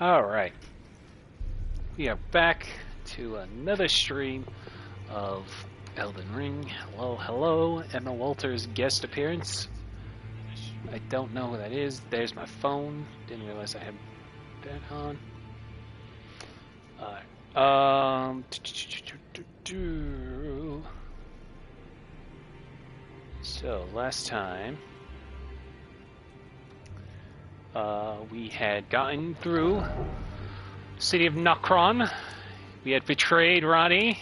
Alright, we are back to another stream of Elden Ring. Hello, hello, Emma Walters' guest appearance. I don't know who that is. There's my phone. Didn't realize I had that on. Alright, so last time we had gotten through the city of Nokron. We had betrayed Ronnie,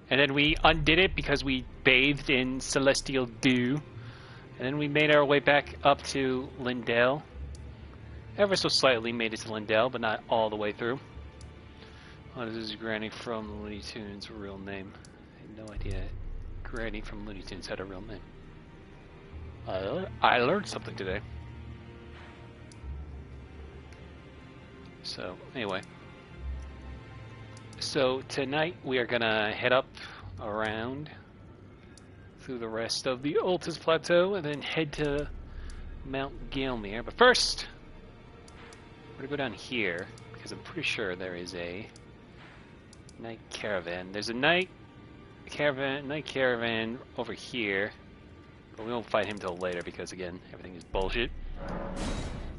and then we undid it because we bathed in celestial dew. And then we made our way back up to Lindale. Ever so slightly made it to Lindale, but not all the way through. Oh, this is Granny from Looney Tunes' real name. I had no idea Granny from Looney Tunes had a real name. I learned something today. So, anyway. So, tonight we are gonna head up around through the rest of the Altus Plateau and then head to Mount Gaelmere. But first, we're gonna go down here because I'm pretty sure there is a night caravan. There's a night caravan over here, but we won't fight him till later because again, everything is bullshit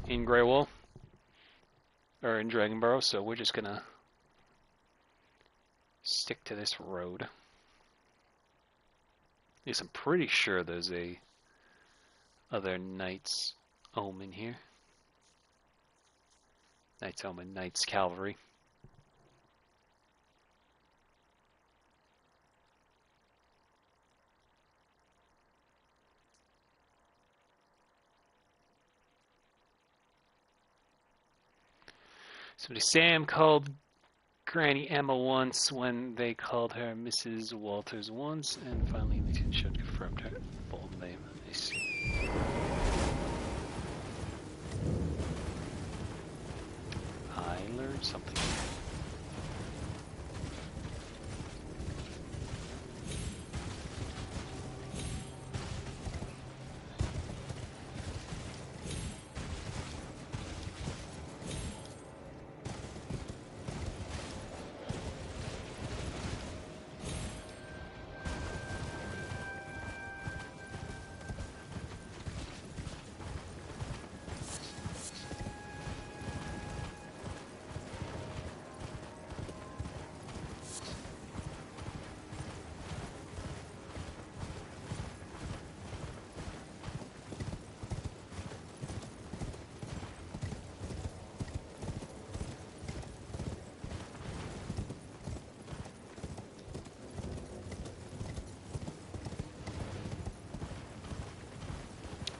in Greywall or in Dragonborough. So we're just gonna stick to this road. Yes, I'm pretty sure there's a other Knight's Omen here. Knight's Omen, Knight's Cavalry. Somebody Sam called Granny Emma once when they called her Mrs. Walters once, and finally the show confirmed her full name. I see. I learned something.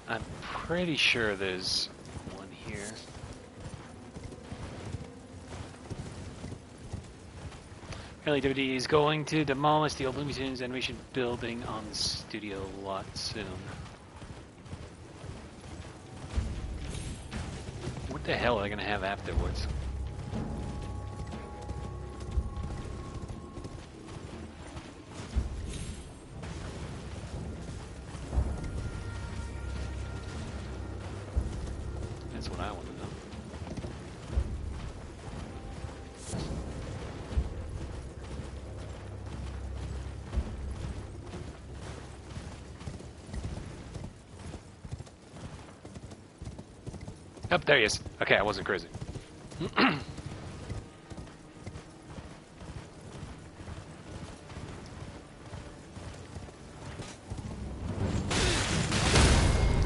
I'm pretty sure there's one here. Apparently WD is going to demolish the old Looney Tunes animation building on the studio lot soon. What the hell are they going to have afterwards? That's what I want to know. Oh, there he is. Okay, I wasn't crazy.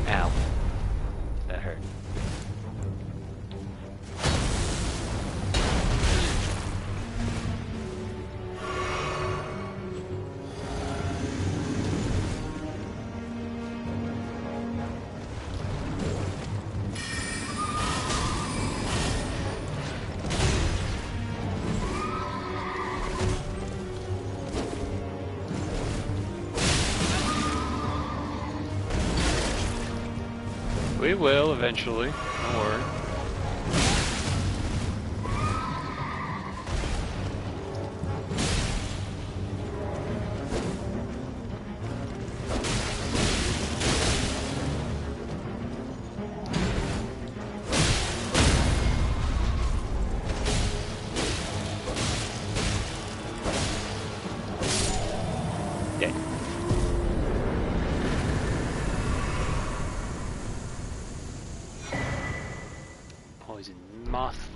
Ow. That hurt. We will eventually. Don't worry.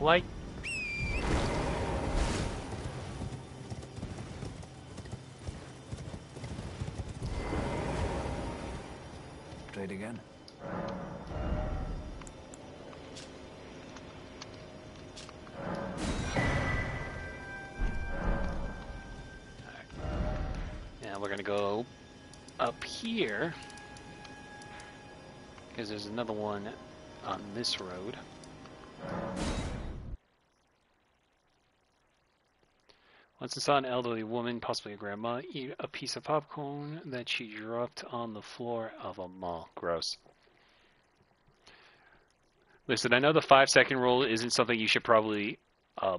Light. Trade again. Now we're gonna go up here because there's another one on this road. Once I saw an elderly woman, possibly a grandma, eat a piece of popcorn that she dropped on the floor of a mall. Gross. Listen, I know the 5-second rule isn't something you should probably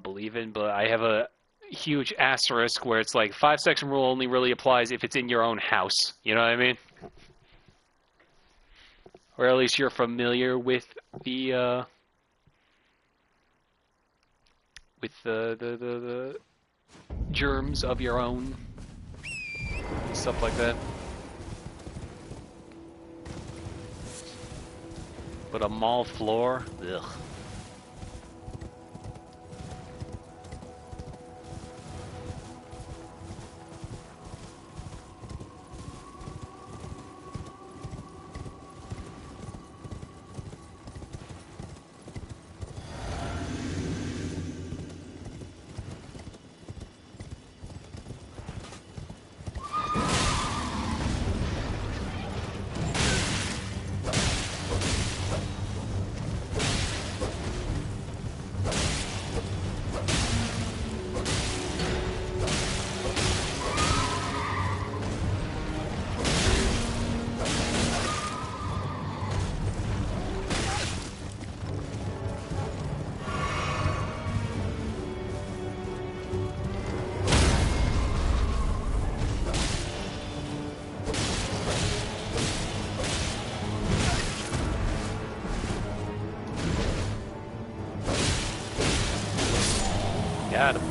believe in, but I have a huge asterisk where it's like 5-second rule only really applies if it's in your own house. You know what I mean? Or at least you're familiar with the the germs of your own and stuff like that. But a mall floor, ugh. Got him.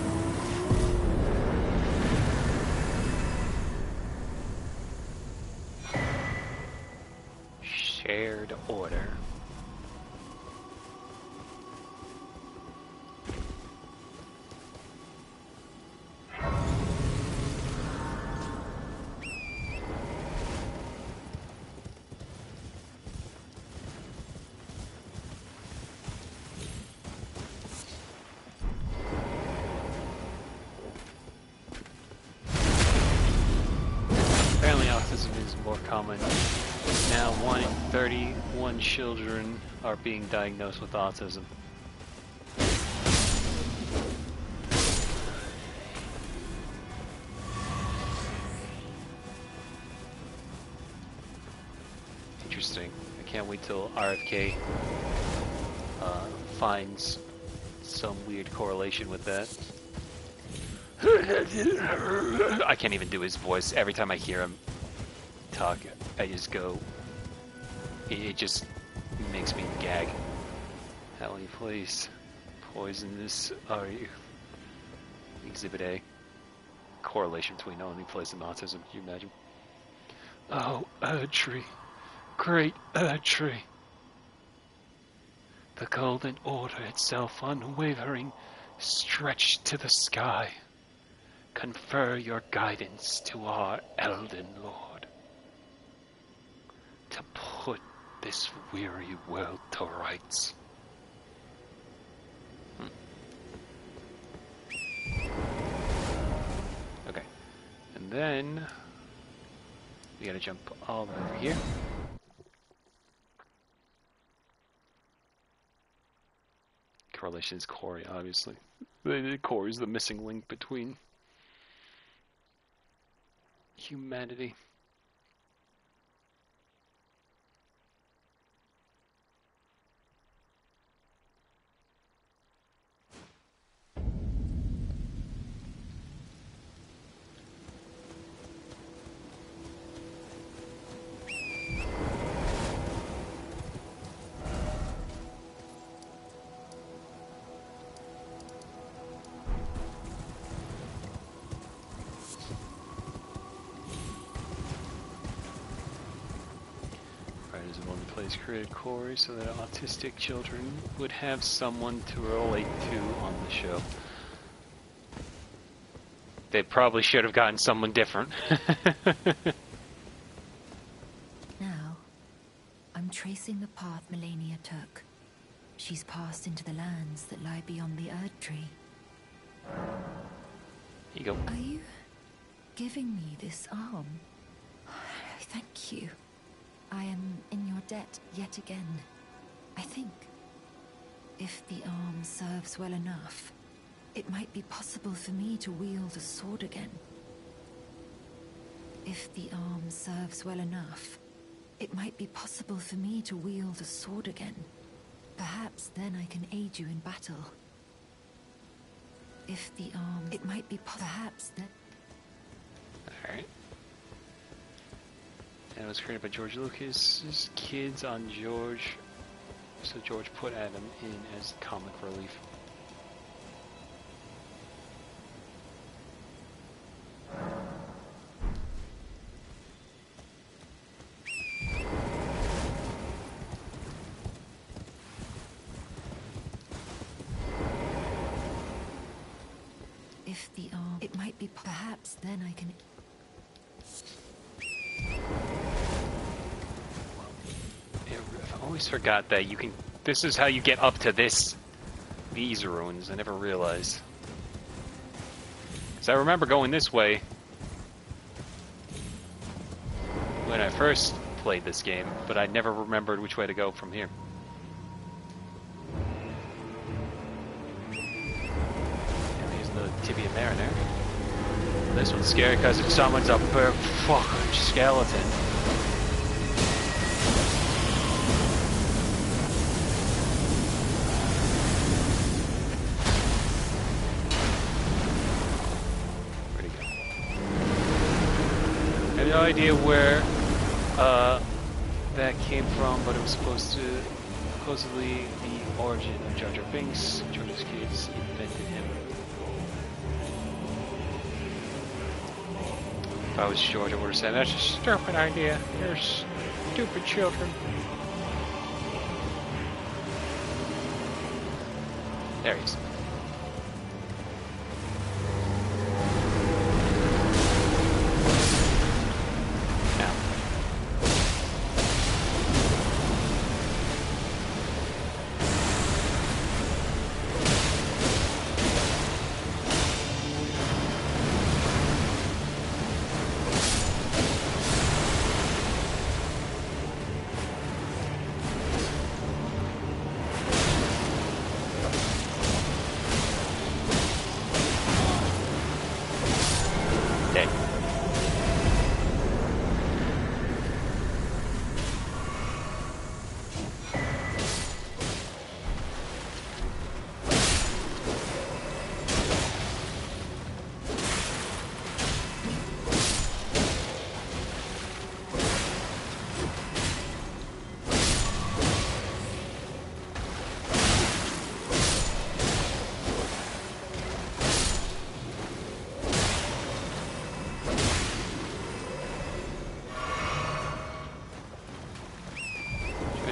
Shared order. Apparently autism is more common. Now 1 in 31 children are being diagnosed with autism. Interesting. I can't wait till RFK finds some weird correlation with that. I can't even do his voice. Every time I hear him talk, I just go... It just makes me gag. How many place poisonous are you? Exhibit A. Correlation between only place and autism. Can you imagine? Oh, tree. Great tree. The golden order itself, unwavering, stretched to the sky. Confer your guidance to our Elden Lord, to put this weary world to rights. Okay, and then we gotta jump all the way over here. Correlation is Corey, obviously. Corey is the missing link between humanity. place created Corey so that autistic children would have someone to relate to on the show. They probably should have gotten someone different. Now, I'm tracing the path Melania took. She's passed into the lands that lie beyond the Erd Tree. Here you go. Are you giving me this arm? Thank you. I am in your debt yet again. I think if the arm serves well enough, it might be possible for me to wield a sword again. If the arm serves well enough, it might be possible for me to wield a sword again. Perhaps then I can aid you in battle. If the arm... It might be perhaps then... Alright. And it was created by George Lucas's kids on George. So George put Adam in as comic relief. If the arm... It might be perhaps then I can... I've always forgot that you can... This is how you get up to these ruins. I never realized. Because I remember going this way when I first played this game, but I never remembered which way to go from here. Tibia Mariner. This one's scary because it summons a big fucking skeleton. Where'd he go? I have no idea where that came from, but it was supposedly the origin of Jar Jar Binks. George's kids invented him. If I was George, I would have said, that's a stupid idea. You're stupid children. There he is. Now.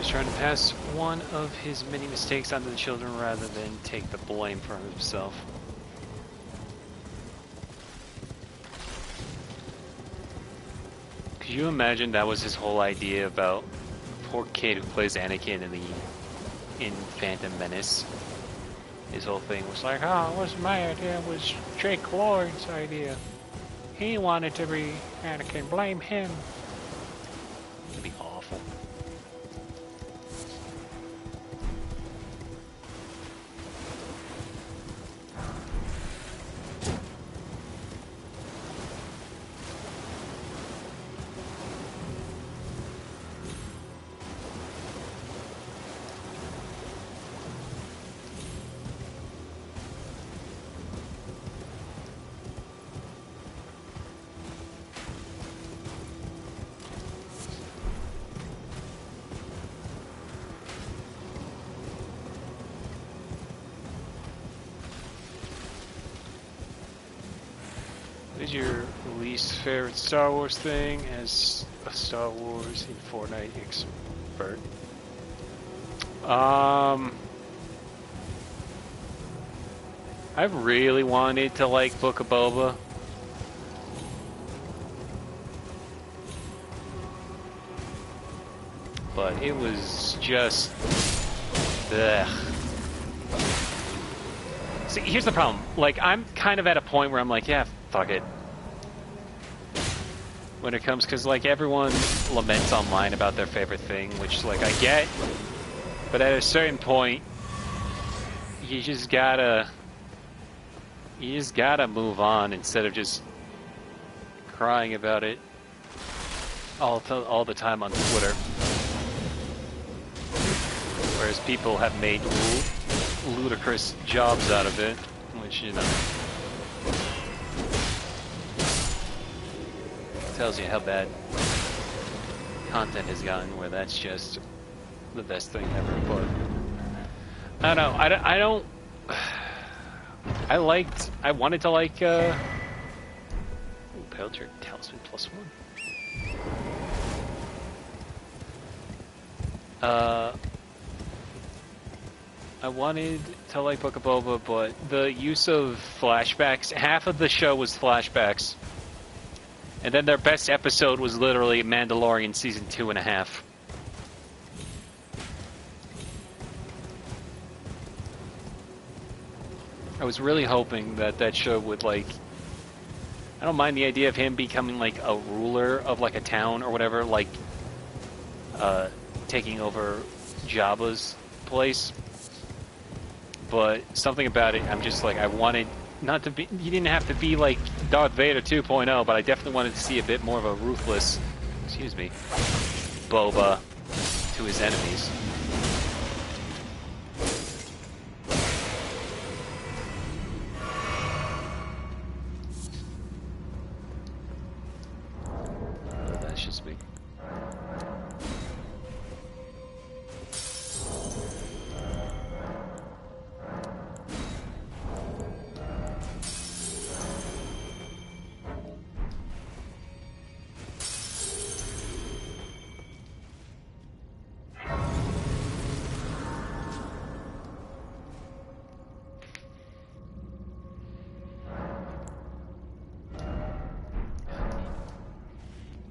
Trying to pass one of his many mistakes onto the children rather than take the blame for himself. Could you imagine that was his whole idea about the poor kid who plays Anakin in Phantom Menace? His whole thing was like, oh, it wasn't my idea, it was Jake Lloyd's idea. He wanted to be Anakin, blame him. It'd be awful. What is your least favorite Star Wars thing as a Star Wars in Fortnite Bert. I really wanted to like Book of Boba. But it was just... Ugh. See, here's the problem. Like, I'm kind of at a point where I'm like, yeah, fuck it. When it comes, because, like, everyone laments online about their favorite thing, which, like, I get. But at a certain point, you just gotta move on instead of just crying about it all the time on Twitter. Whereas people have made ludicrous jobs out of it, which, you know, tells you how bad content has gotten, where that's just the best thing ever. But I don't know. I don't. I wanted to like. Belcher Talisman +1. I wanted to like Book of Boba, but the use of flashbacks, half of the show was flashbacks. And then their best episode was literally Mandalorian season 2.5. I was really hoping that that show would, like... I don't mind the idea of him becoming, like, a ruler of, like, a town or whatever, like, taking over Jabba's place. But something about it, I'm just like, I wanted not to be... You didn't have to be like Darth Vader 2.0, but I definitely wanted to see a bit more of a ruthless, excuse me, Boba to his enemies. But that's just me.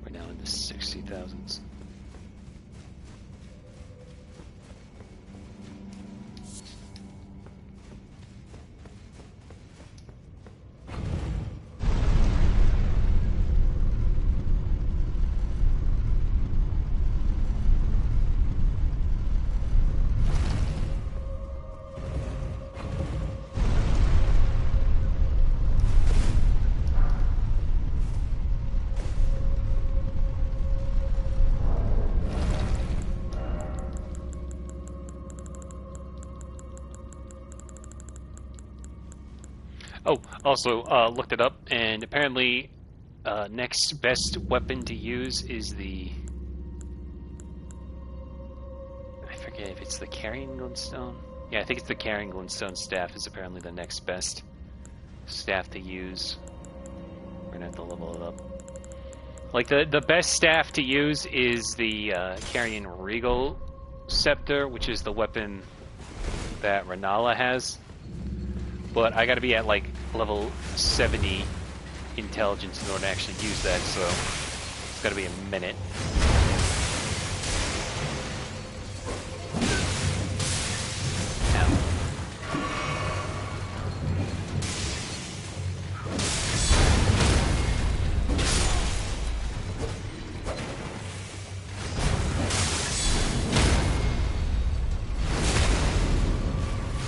We're now in the 60,000s. Oh, also, looked it up, and apparently next best weapon to use is the... I forget if it's the Carrying Glintstone? Yeah, I think it's the Carrying Glintstone staff is apparently the next best staff to use. We're gonna have to level it up. Like, the best staff to use is the Carrying Regal Scepter, which is the weapon that Renala has. But I gotta be at, like, level 70 intelligence in order to actually use that, so it's gotta be a minute. Ow.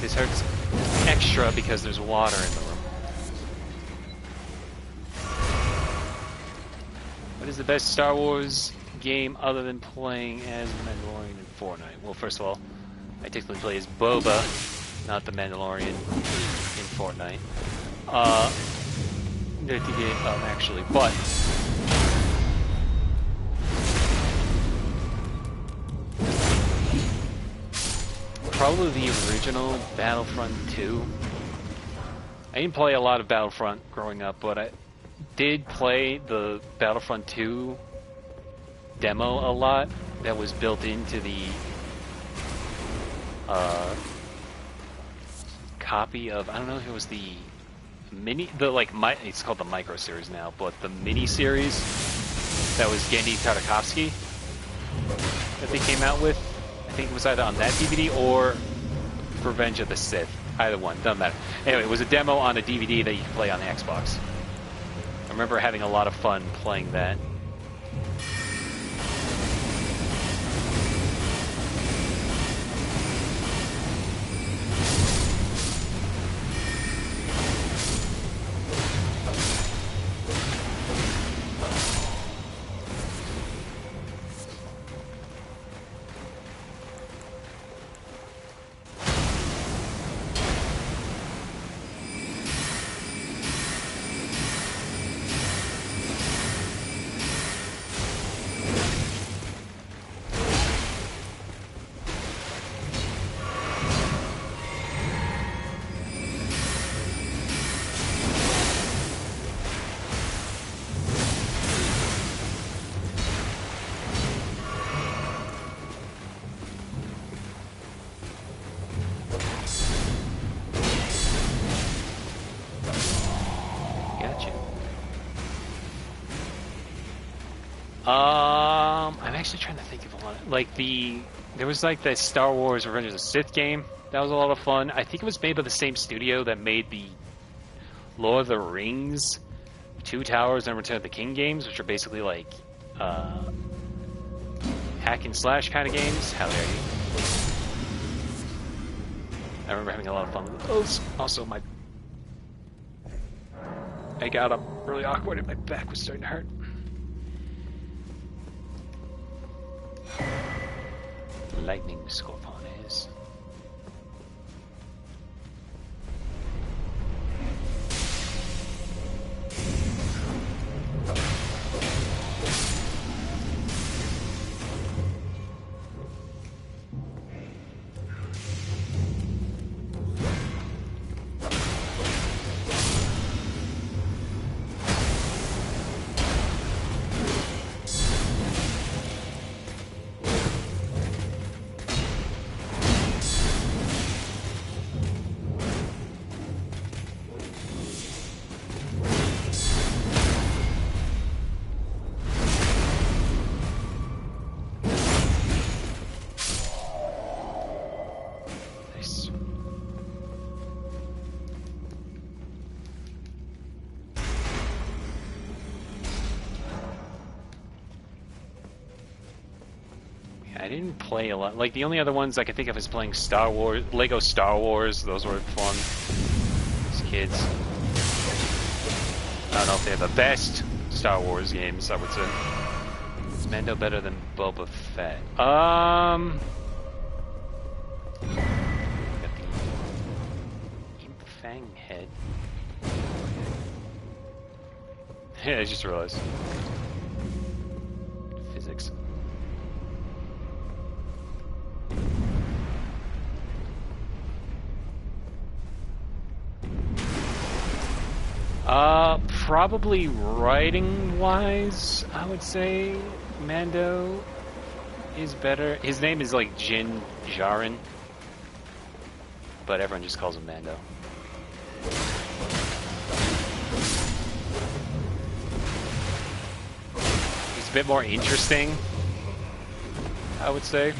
This hurts extra because there's water in the room. What is the best Star Wars game other than playing as Mandalorian in Fortnite? Well, first of all, I typically play as Boba, not the Mandalorian in Fortnite. Actually, but probably the original Battlefront 2. I didn't play a lot of Battlefront growing up, but I did play the Battlefront 2 demo a lot, that was built into the copy of, I don't know if it was the mini, it's called the micro series now, but the mini series that was Genndy Tartakovsky that they came out with. I think it was either on that DVD or Revenge of the Sith. Either one, doesn't matter. Anyway, it was a demo on a DVD that you could play on the Xbox. I remember having a lot of fun playing that. I'm actually trying to think of one. There was like the Star Wars Revenge of the Sith game. That was a lot of fun. I think it was made by the same studio that made the Lord of the Rings, Two Towers, and Return of the King games, which are basically like hack and slash kind of games. How dare you? I remember having a lot of fun with those. Also, I got up really awkward and my back was starting to hurt. Lightning Scorpiones. I didn't play a lot. Like, the only other ones I could think of is playing Star Wars, Lego Star Wars. Those were fun as kids. I don't know if they're the best Star Wars games, I would say. Is Mando better than Boba Fett? Got the Imp Fang head. Yeah, I just realized. Physics. Probably writing-wise, I would say Mando is better. His name is like Jin Djarin, but everyone just calls him Mando. He's a bit more interesting, I would say.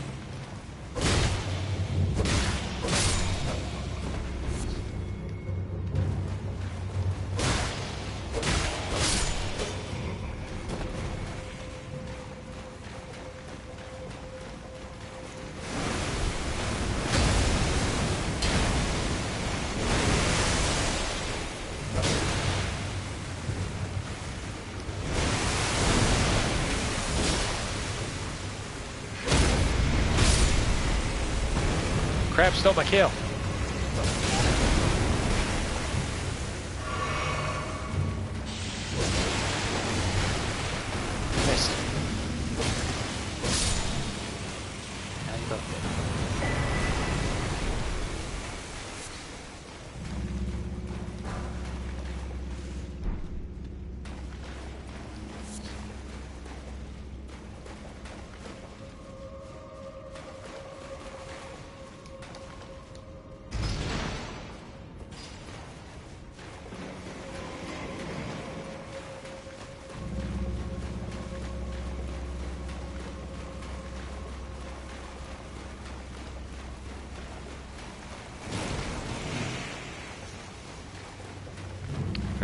Crap, stole my kill. Missed. Now you go.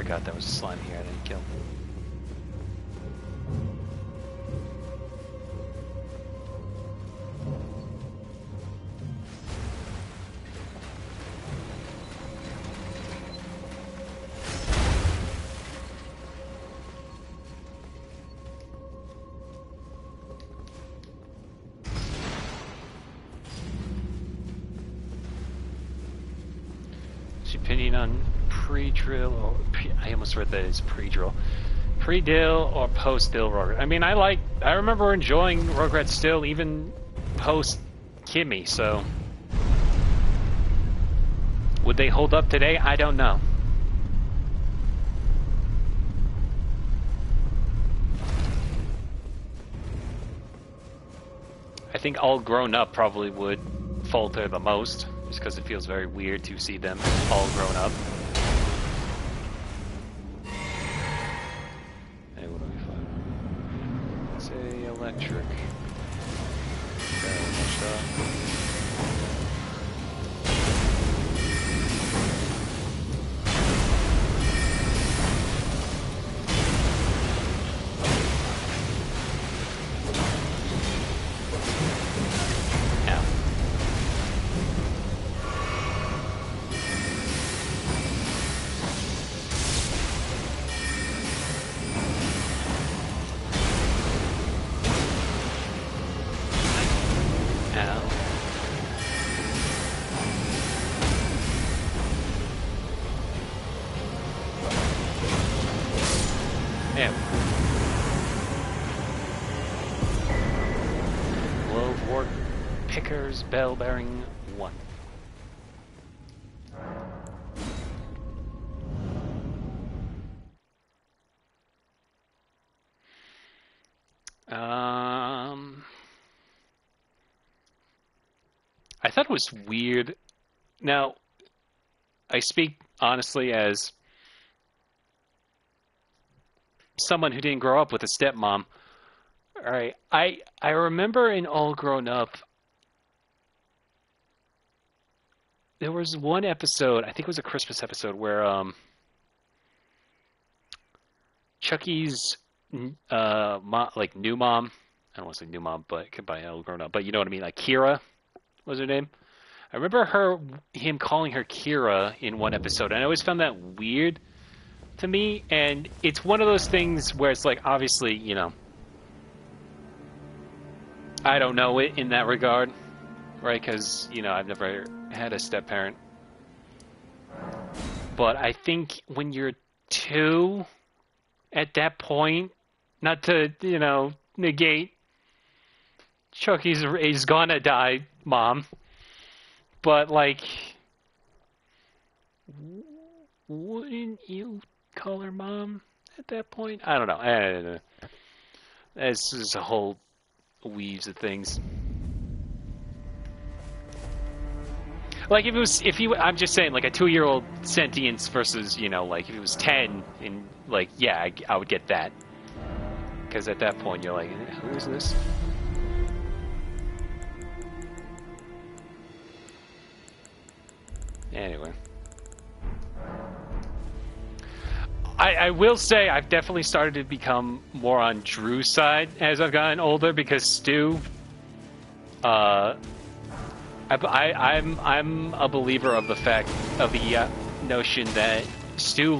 forgot there was a slime here I didn't kill. Opinion on pre-drill or I almost read that as pre-drill, pre-dill or post-dill Rugrat. I mean, I remember enjoying Rugrat still, even post-Kimmy. So, would they hold up today? I don't know. I think All Grown Up probably would falter the most. Just because it feels very weird to see them all grown up. Hey, what do we find? Say electric. Very much that. Bell bearing 1. I thought it was weird. Now, I speak honestly as someone who didn't grow up with a stepmom. All right, I remember in All Grown Up, there was one episode, I think it was a Christmas episode, where Chucky's new mom, I don't want to say new mom, but by All Grown Up, but you know what I mean, like Kira was her name. I remember him calling her Kira in one episode, and I always found that weird to me, and it's one of those things where it's like, obviously, you know, I don't know it in that regard, right, because, you know, I've never had a step-parent. But I think when you're 2, at that point, not to, you know, negate Chucky's gonna die, mom, but, like, wouldn't you call her mom at that point? I don't know. This is a whole weaves of things. Like, I'm just saying, like, a 2-year-old sentience versus, you know, like, if it was 10, and, like, yeah, I would get that. Because at that point, you're like, who is this? Anyway. I will say, I've definitely started to become more on Drew's side as I've gotten older, because Stu, I'm a believer of the fact of the notion that Stu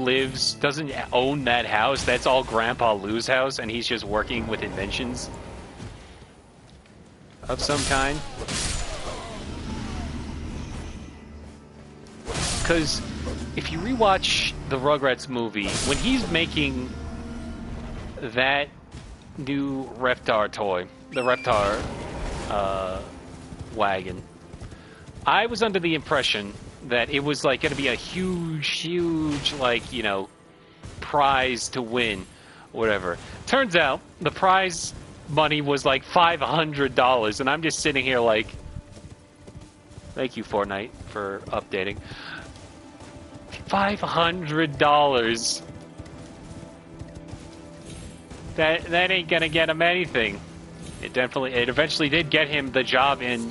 doesn't own that house. That's all Grandpa Lou's house, and he's just working with inventions of some kind. Because if you rewatch the Rugrats movie, when he's making that new Reptar toy, the Reptar wagon, I was under the impression that it was like going to be a huge, like, you know, prize to win, whatever. Turns out the prize money was like $500, and I'm just sitting here like, thank you, Fortnite, for updating. $500. That ain't gonna get him anything. It eventually did get him the job in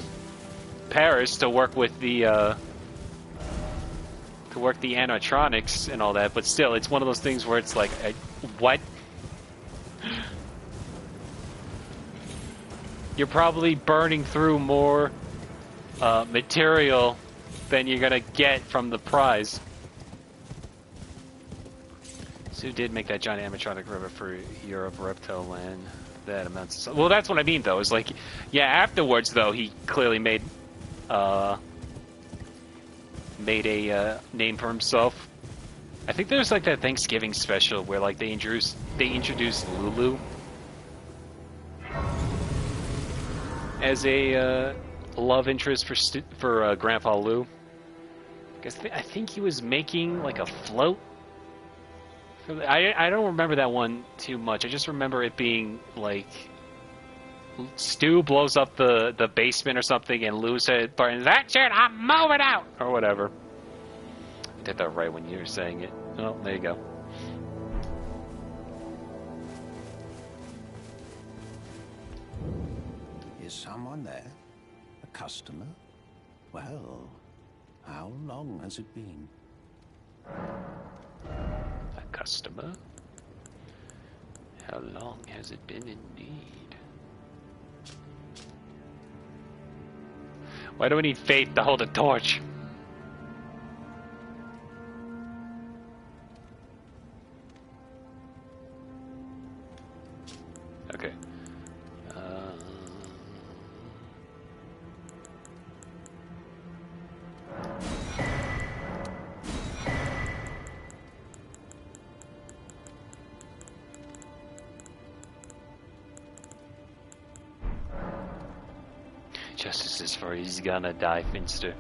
Paris to work with the to work the animatronics and all that, but still, it's one of those things where it's like, what? You're probably burning through more material than you're gonna get from the prize. Sue did make that giant animatronic river for Europe, Reptile Land. That amounts to... Well, that's what I mean, though. Is like, yeah, afterwards, though, he clearly made a name for himself. I think there's like that Thanksgiving special where like they introduced Lulu as a love interest for Grandpa Lou. I think he was making like a float. I don't remember that one too much. I just remember it being like Stu blows up the basement or something, and Lou said, "That's it, I'm moving out," or whatever. I did that right when you were saying it. Oh, there you go. Is someone there? A customer? Well, how long has it been? A customer? How long has it been indeed? Why do we need faith to hold a torch? Okay. Justice is for he's gonna die, Finster.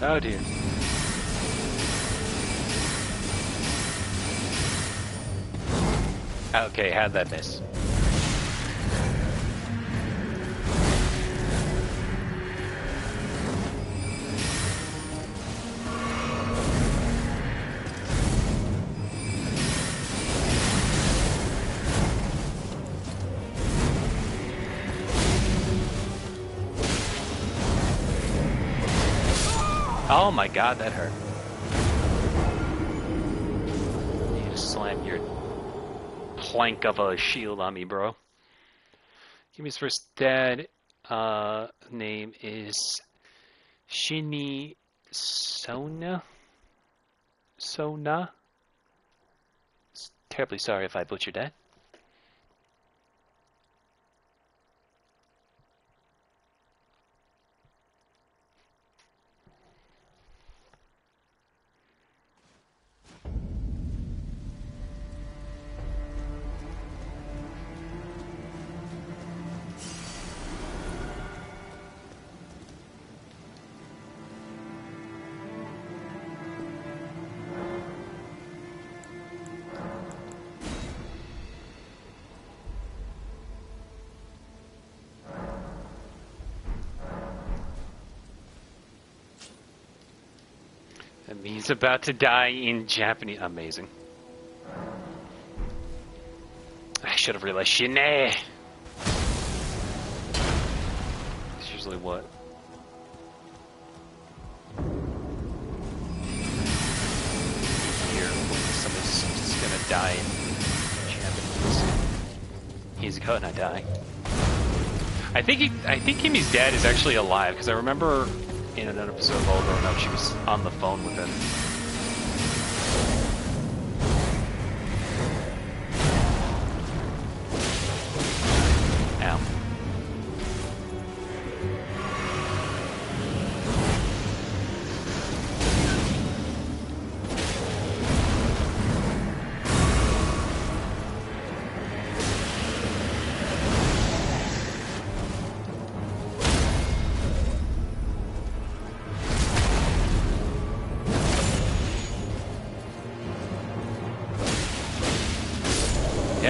Oh dear. Okay, how'd that miss? Oh my god, that hurt. You just slammed your plank of a shield on me, bro. Kimmy's first dad name is Shini Sona. Terribly sorry if I butchered that. That means about to die in Japanese. Amazing. I should have realized Shine. It's usually what? Here, somebody's just gonna die in Japanese. He's gonna die. I think Kimmy's dad is actually alive because I remember in an episode of All Grown Up she was on the phone with him. Ow.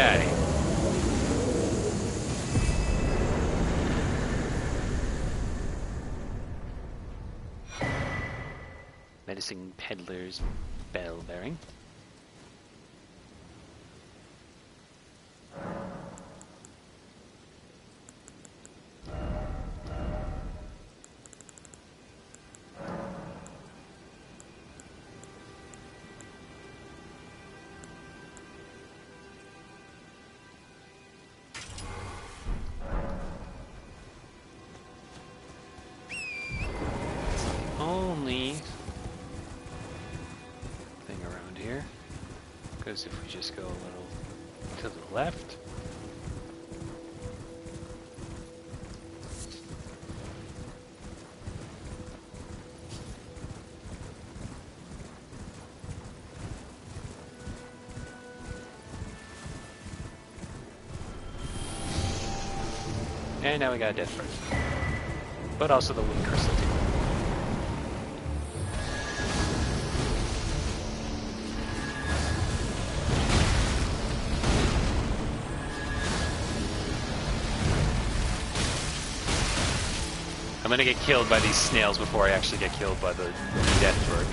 Okay. Medicine Peddler's bell bearing. Only thing around here, because if we just go a little to the left, and now we got a death bird, but also the wind crystal too. I'm gonna get killed by these snails before I actually get killed by the death bird.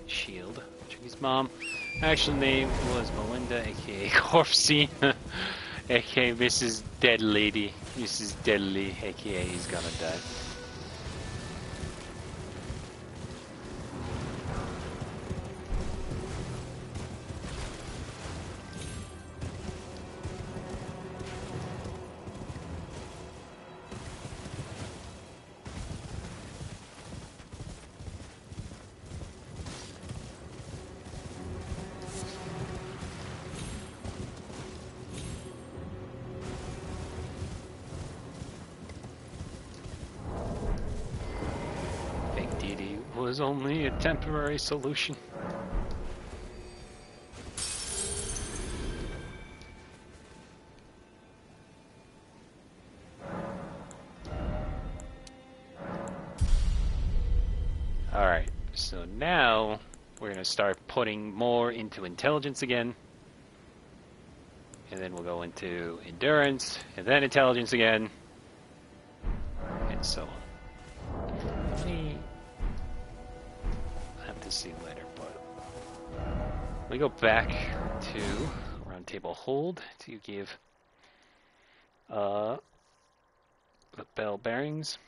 Shield. Chicky's mom actual name was Melinda, aka Corpsey, aka Mrs. Dead Lady. Mrs. Deadly, aka He's Gonna Die. Was only a temporary solution. Alright, so now we're going to start putting more into intelligence again. And then we'll go into endurance, and then intelligence again. And so on. Let me to see later, but we go back to round table hold to give the bell bearings.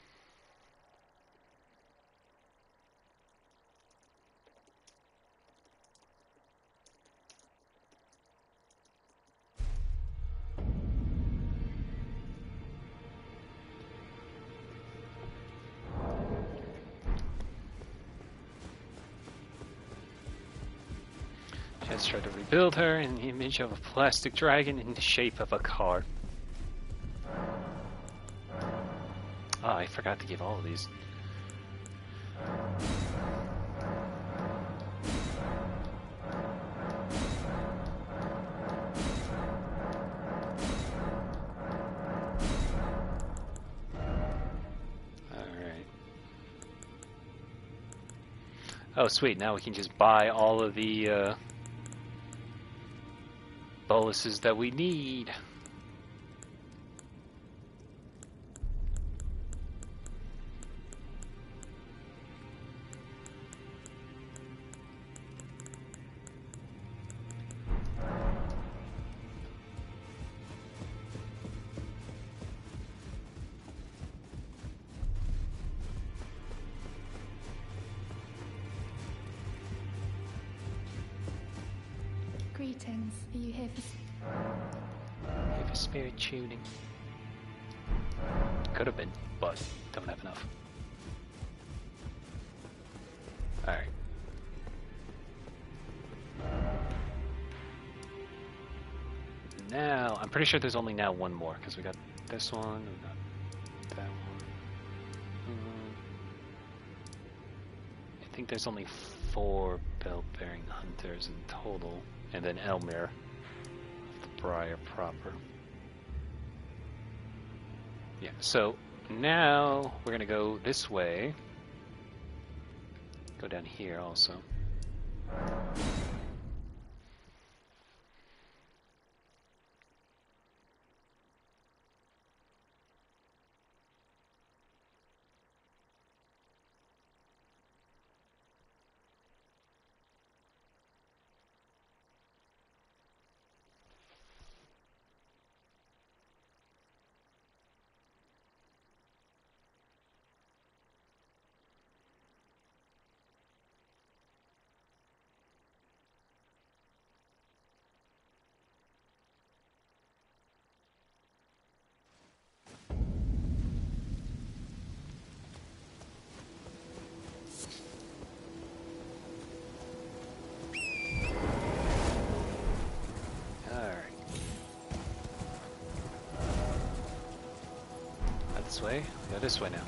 Let's try to rebuild her in the image of a plastic dragon in the shape of a car. Oh, I forgot to give all of these. Alright. Oh, sweet. Now we can just buy all of the boluses that we need. Greetings. Are you here for spirit tuning. Could have been, but don't have enough. Alright. Now, I'm pretty sure there's only now one more, because we got this one, we got that one. I think there's only 4 belt-bearing hunters in total, and then Elmer, the Briar proper. Yeah, so now we're gonna go this way. Go down here also. This way? Go this way now.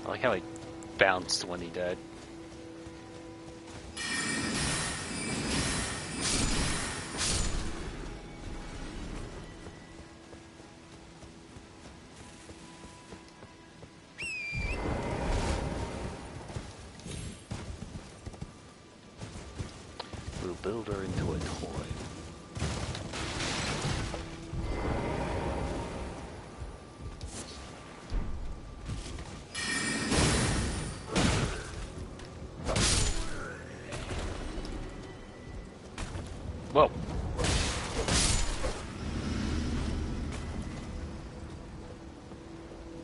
I like how he bounced when he died. We'll build her into a toy. Whoa.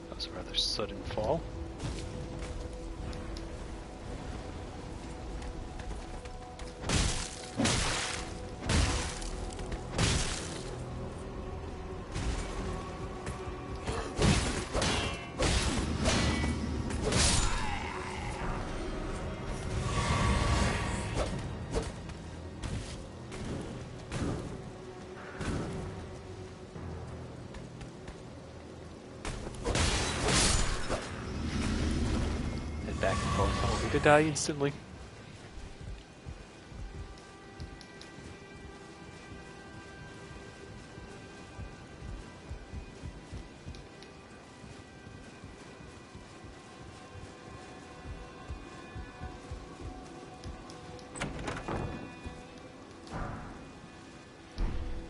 That was a rather sudden fall. to die instantly.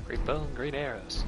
Great bow and great arrows.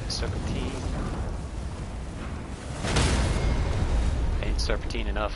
Serpentine. Ain't serpentine enough.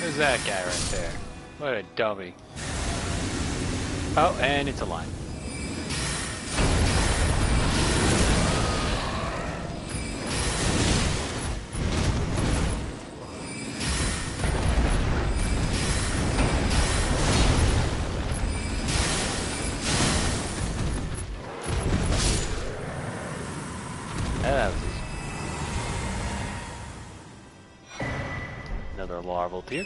Who's that guy right there? What a dummy. Oh, and it's a line. That was easy. Another larval tier.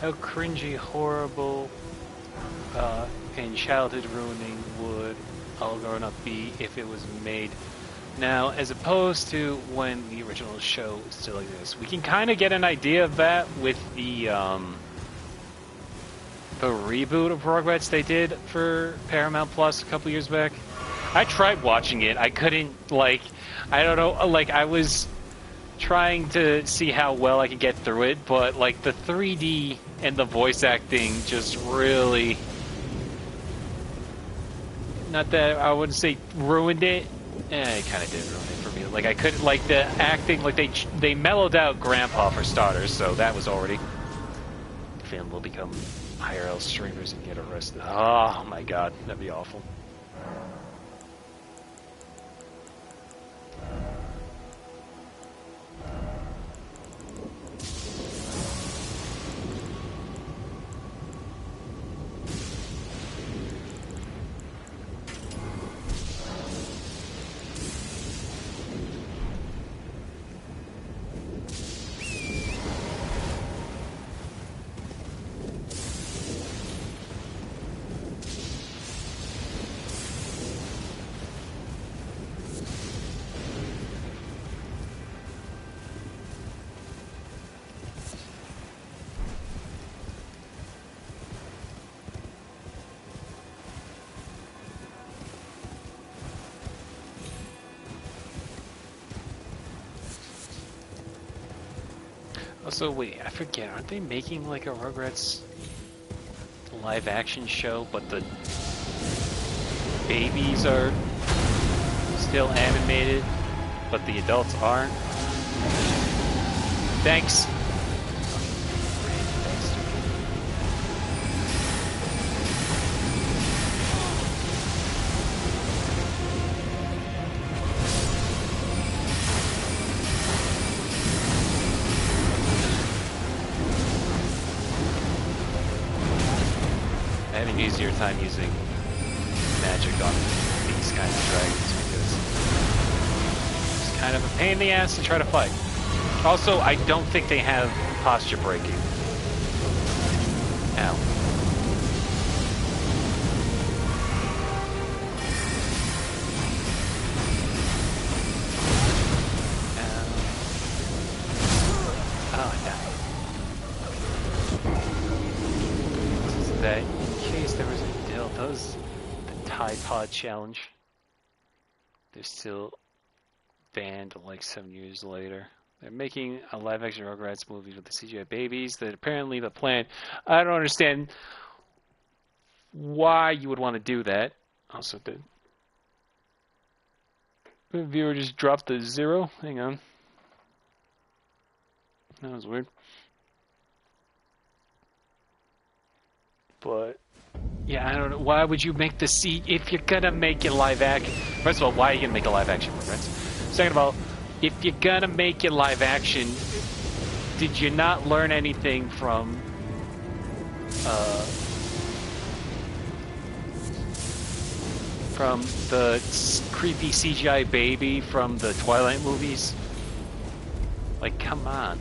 How cringy, horrible, and childhood ruining would All Grown Up be if it was made Now, as opposed to when the original show still exists, we can kind of get an idea of that with the reboot of Rugrats they did for Paramount Plus a couple years back. I tried watching it. I couldn't, like, I don't know, like, I was trying to see how well I could get through it, but, like, the 3D and the voice acting just really... Not that I wouldn't say ruined it. It kind of did ruin it for me. Like, I couldn't, like, the acting, like, they mellowed out Grandpa for starters, so that was already... Finn will become IRL streamers and get arrested. Oh my god, that'd be awful. Also, wait, I forget, aren't they making like a Rugrats live action show, but the babies are still animated, but the adults aren't? Thanks. Having an easier time using magic on these kinds of dragons because it's kind of a pain in the ass to try to fight. Also, I don't think they have posture breaking. Ow. Oh, no. That in case there was a deal, those the Tide Pod challenge. They're still banned like 7 years later. They're making a live-action Rugrats movie with the CGI babies. That apparently the plan. I don't understand why you would want to do that. Also, the viewer just dropped the 0. Hang on. That was weird. But yeah, I don't know. Why would you make the if you're gonna make it live action? First of all, why are you gonna make a live action Rugrats? Second of all, if you're gonna make it live action, did you not learn anything from the creepy CGI baby from the Twilight movies? Like, come on.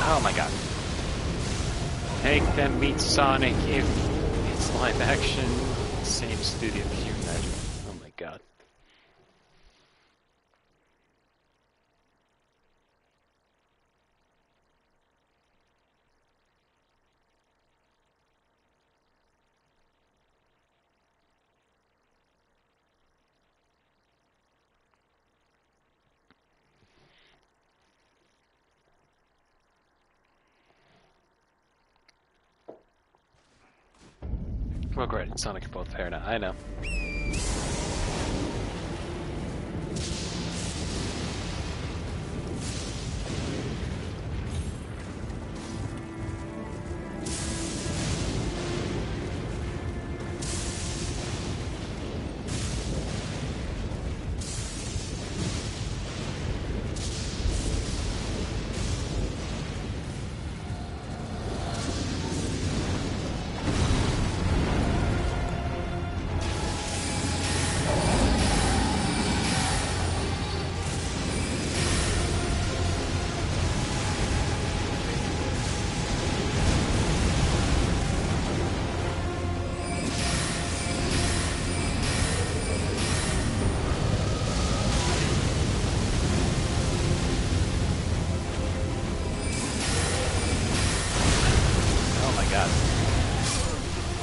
Oh my god. Make them meet Sonic if it's live action. Same studio, can you imagine? Oh my god. Rugrat and Sonic are both fair now. I know.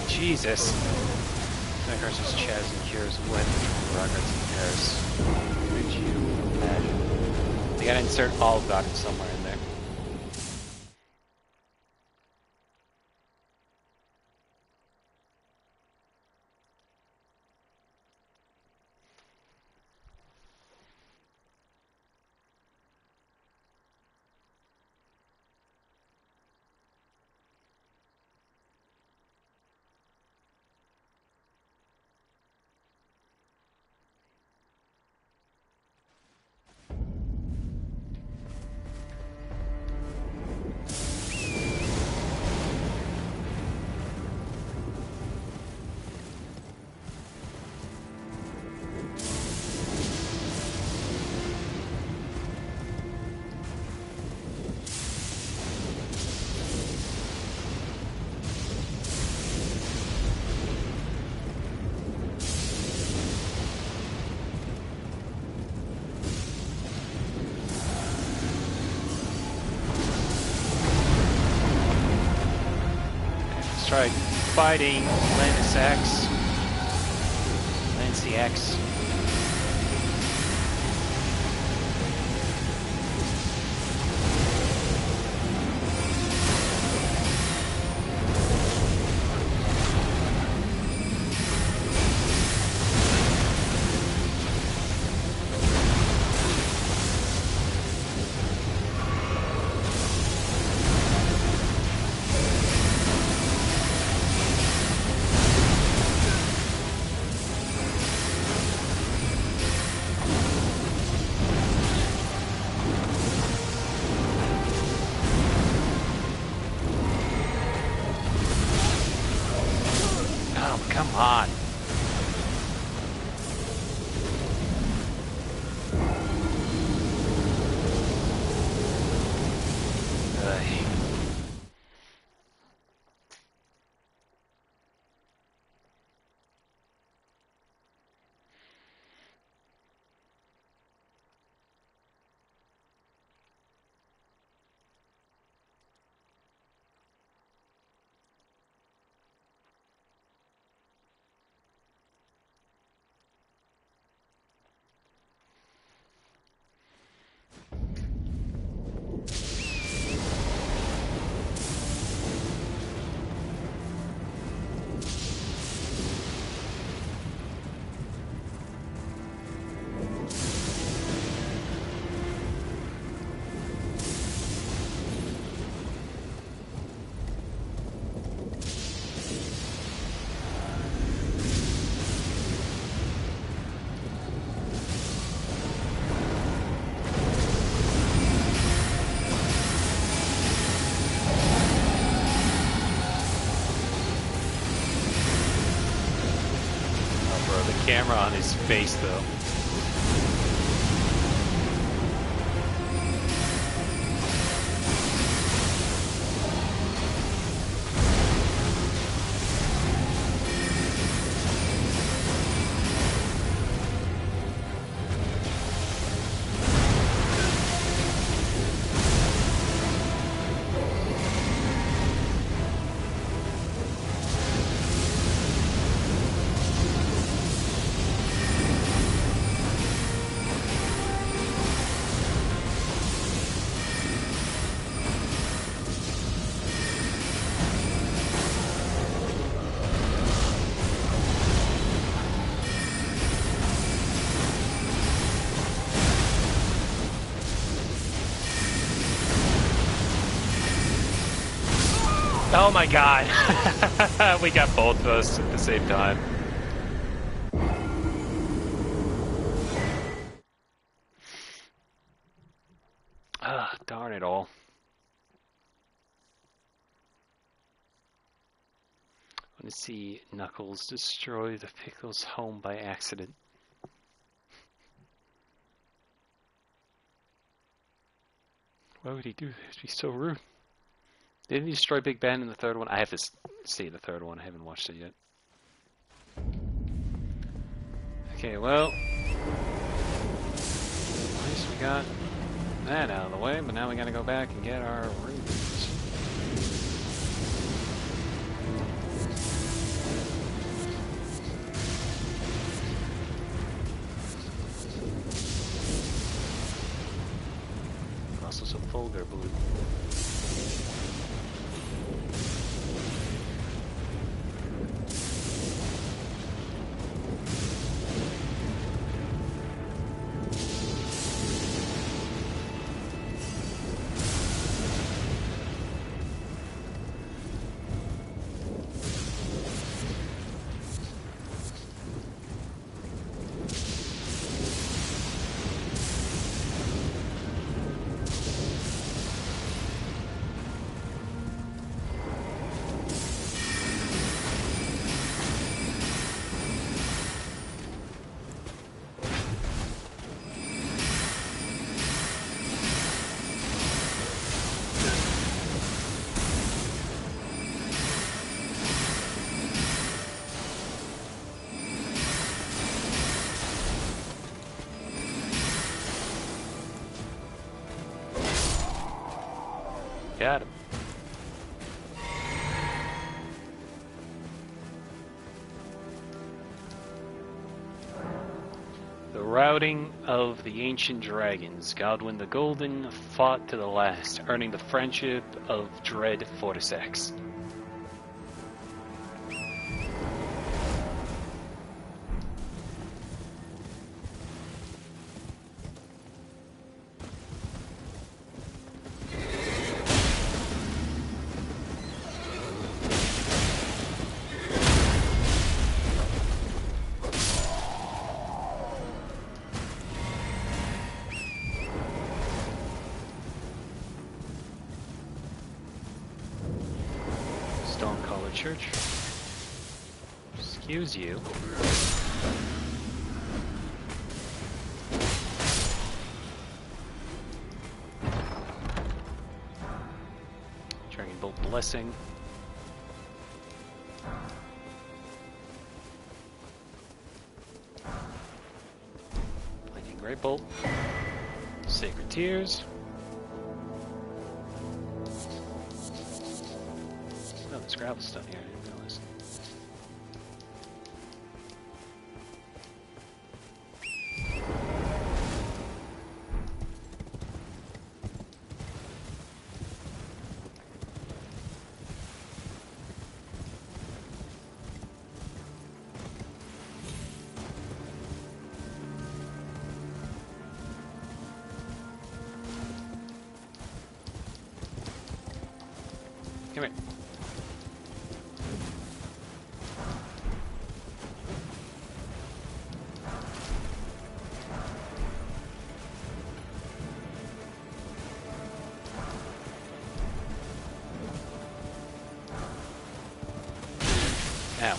Jesus. Sacrifices Chaz and cures went Rugrats and Paris. Could you imagine? They gotta insert all about it somewhere in there. Try fighting Lancy X. Come on. Camera on his face, though. Oh my god. We got both of us at the same time. Ah, darn it all. I want to see Knuckles destroy the Pickles' home by accident. Why would he do this? He's so rude. Didn't he destroy Big Ben in the third one? I have to see the third one. I haven't watched it yet. Okay, well. At least we got that out of the way, but now we gotta go back and get our runes. Also some vulgar blue. Got him. The routing of the ancient dragons. Godwyn the Golden fought to the last, earning the friendship of Dread Fortisex. Church. Excuse you. Dragon Bolt Blessing. Lightning Great Bolt. Sacred Tears. Oh, there's gravel stuff here. I didn't realize. Come here. Ow.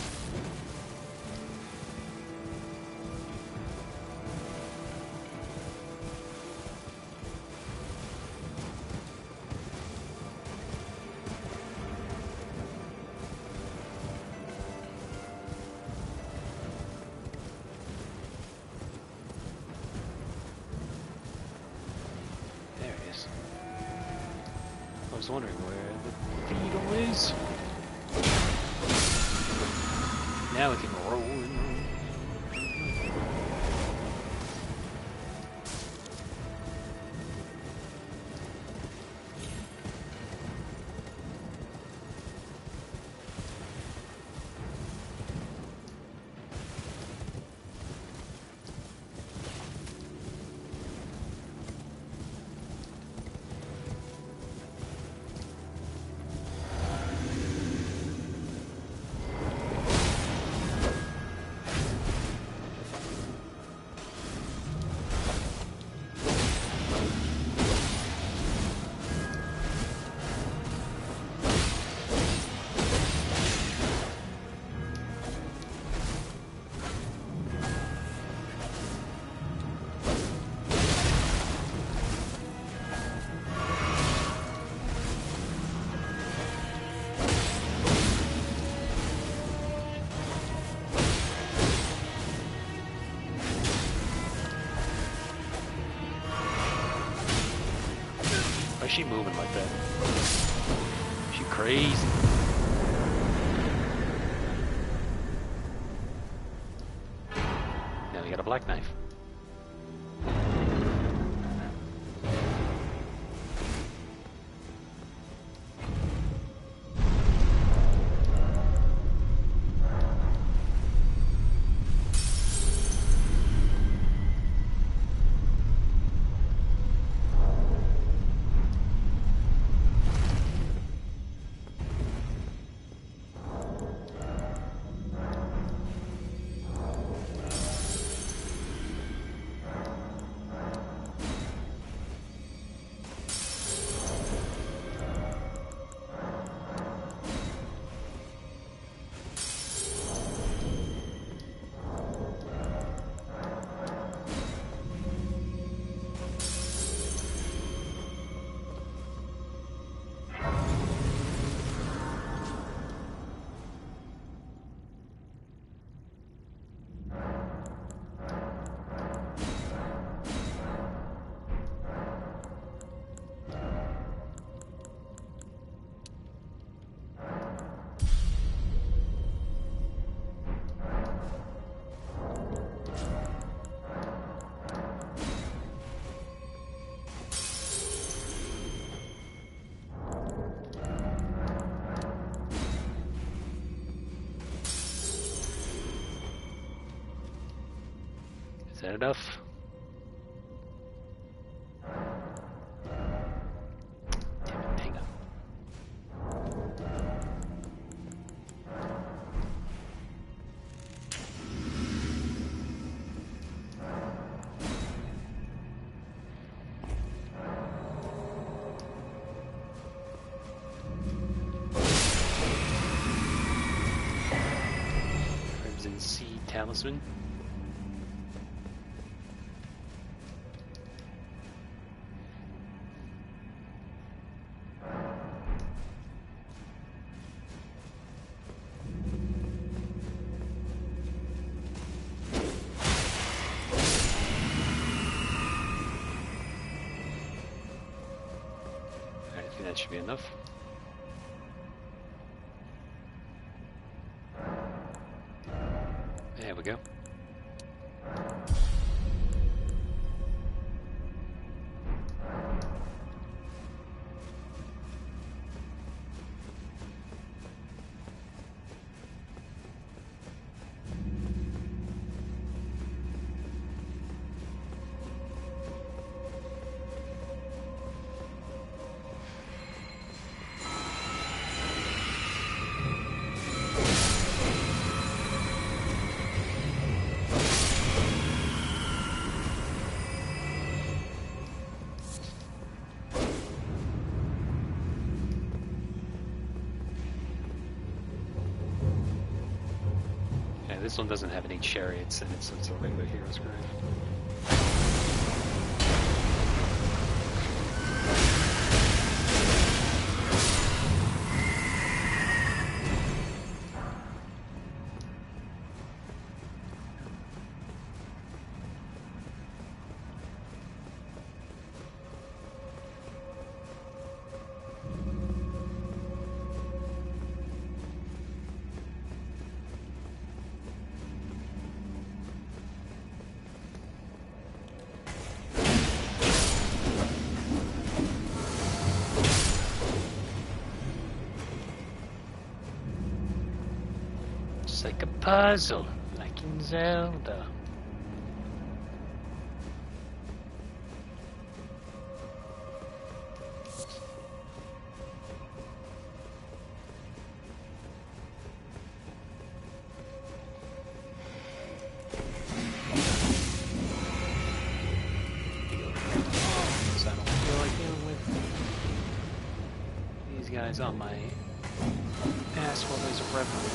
There he is. I was wondering where the beetle is. Now we can roll in. Why is she moving like that? She crazy. Now we got a black knife. Is that enough? Damn it, hang on. Crimson Seed Talisman. That should be enough. There we go. This one doesn't have any chariots in it, so it's a regular hero's grave. Like a puzzle, like in Zelda. So I don't feel like dealing with these guys on my ass while there's a reverend.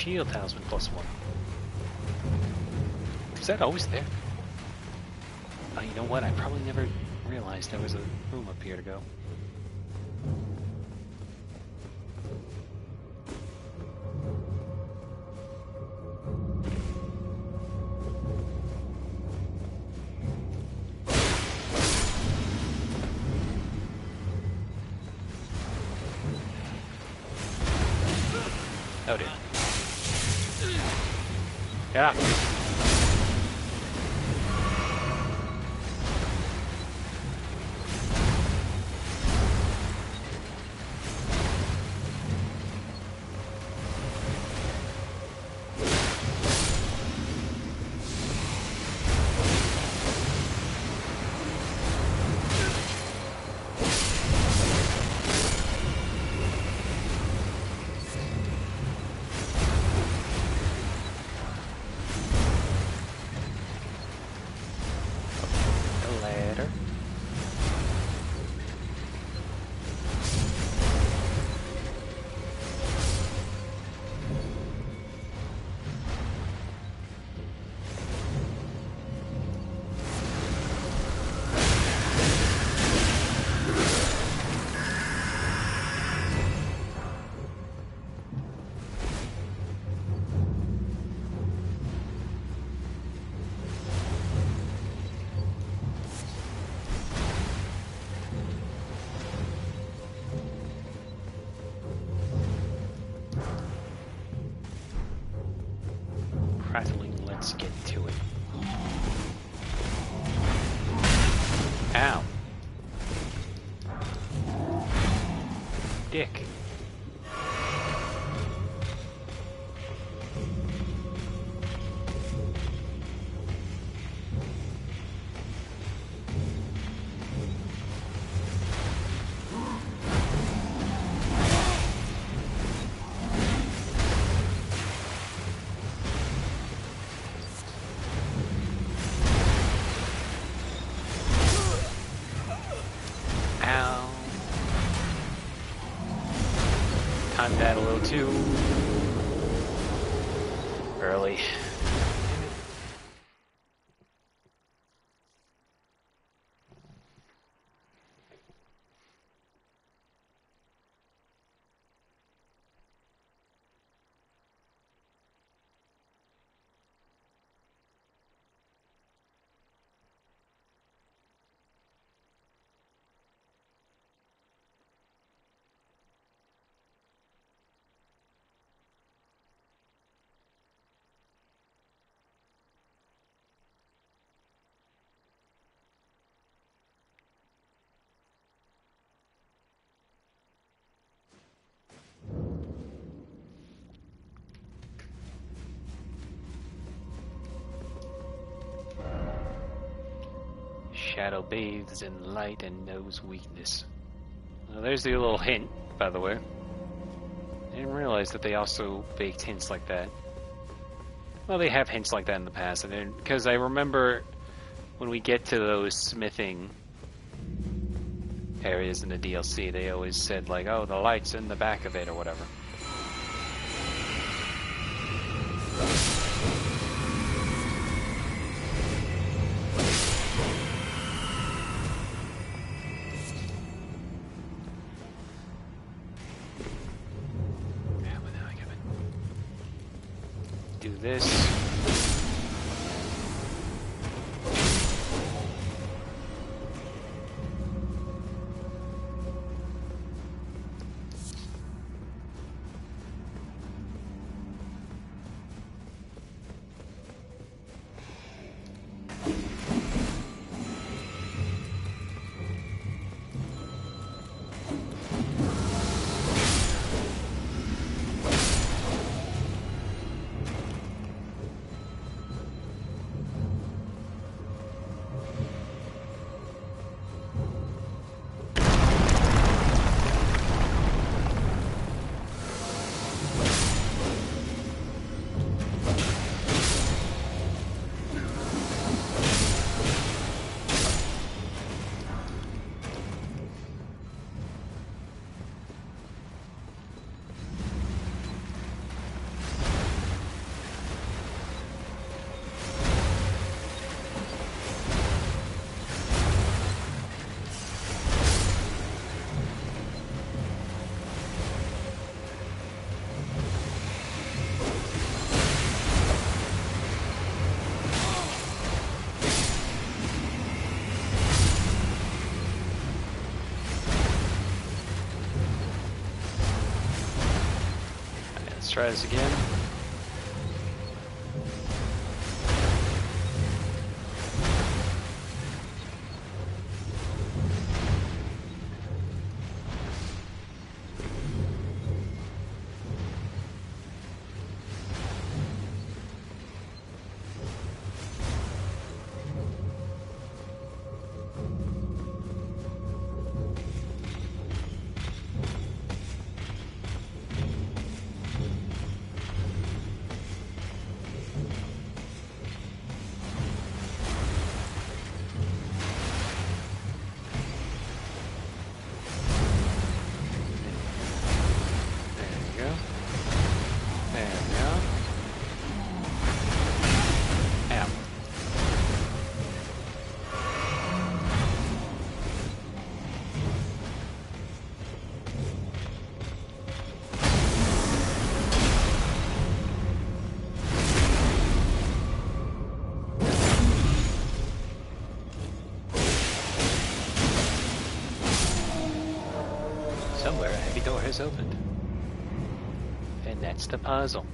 shield talisman +1. Is that always there? Oh, you know what? I probably never realized there was a room up here to go. Oh dear. Yeah. Let's get to it. Ow. Dick. Timed that a little too early. Shadow bathes in light and knows weakness. Well, there's the little hint, by the way. I didn't realize that they also baked hints like that. Well, they have hints like that in the past, because I remember when we get to those smithing areas in the DLC, they always said like, "Oh, the light's in the back of it" or whatever. This. try this again. Somewhere a heavy door has opened. And that's the puzzle.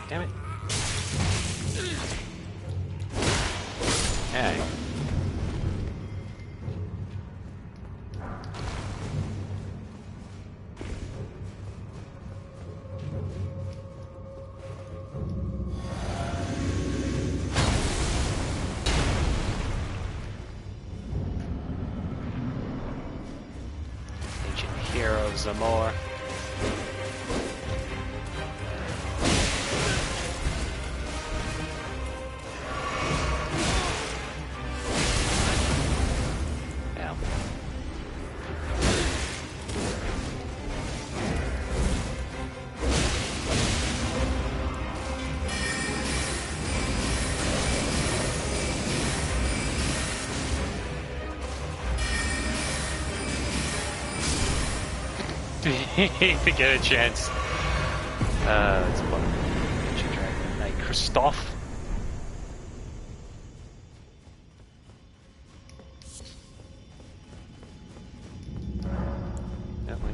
Damn it. Hey. Ancient heroes are more. To get a chance. It's fun. Dragon Knight Christoph. That way.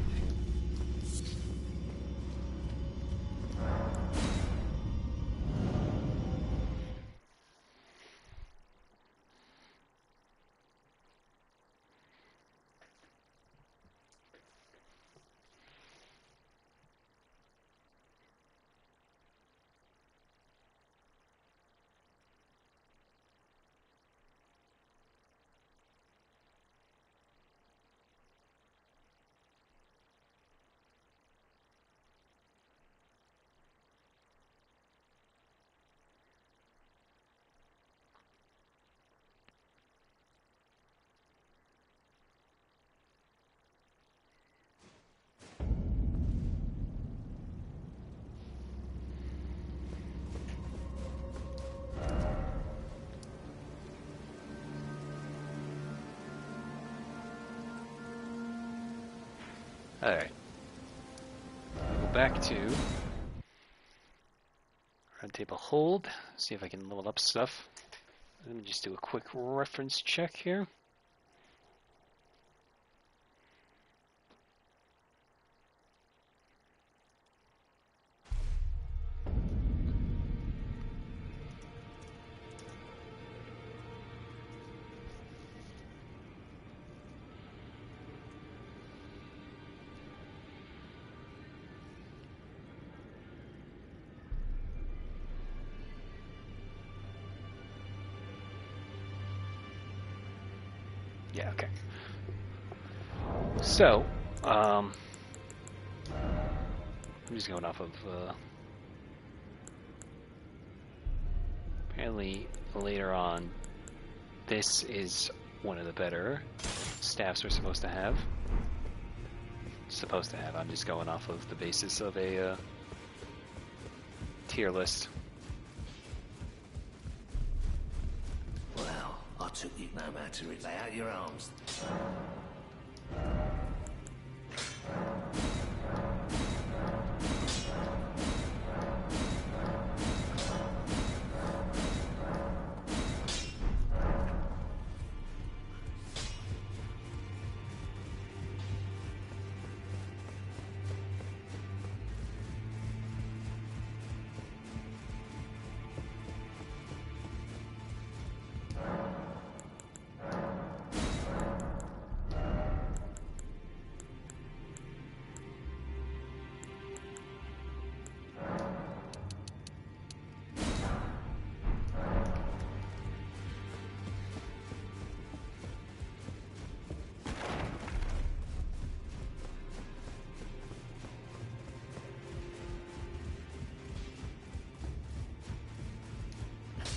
Alright. Go back to Round Table Hold. See if I can level up stuff. Let me just do a quick reference check here. Yeah, okay. So, I'm just going off of, apparently later on, this is one of the better staffs we're supposed to have. Supposed to have. I'm just going off of the basis of a tier list. Well, I took it no matter it. Lay out your arms.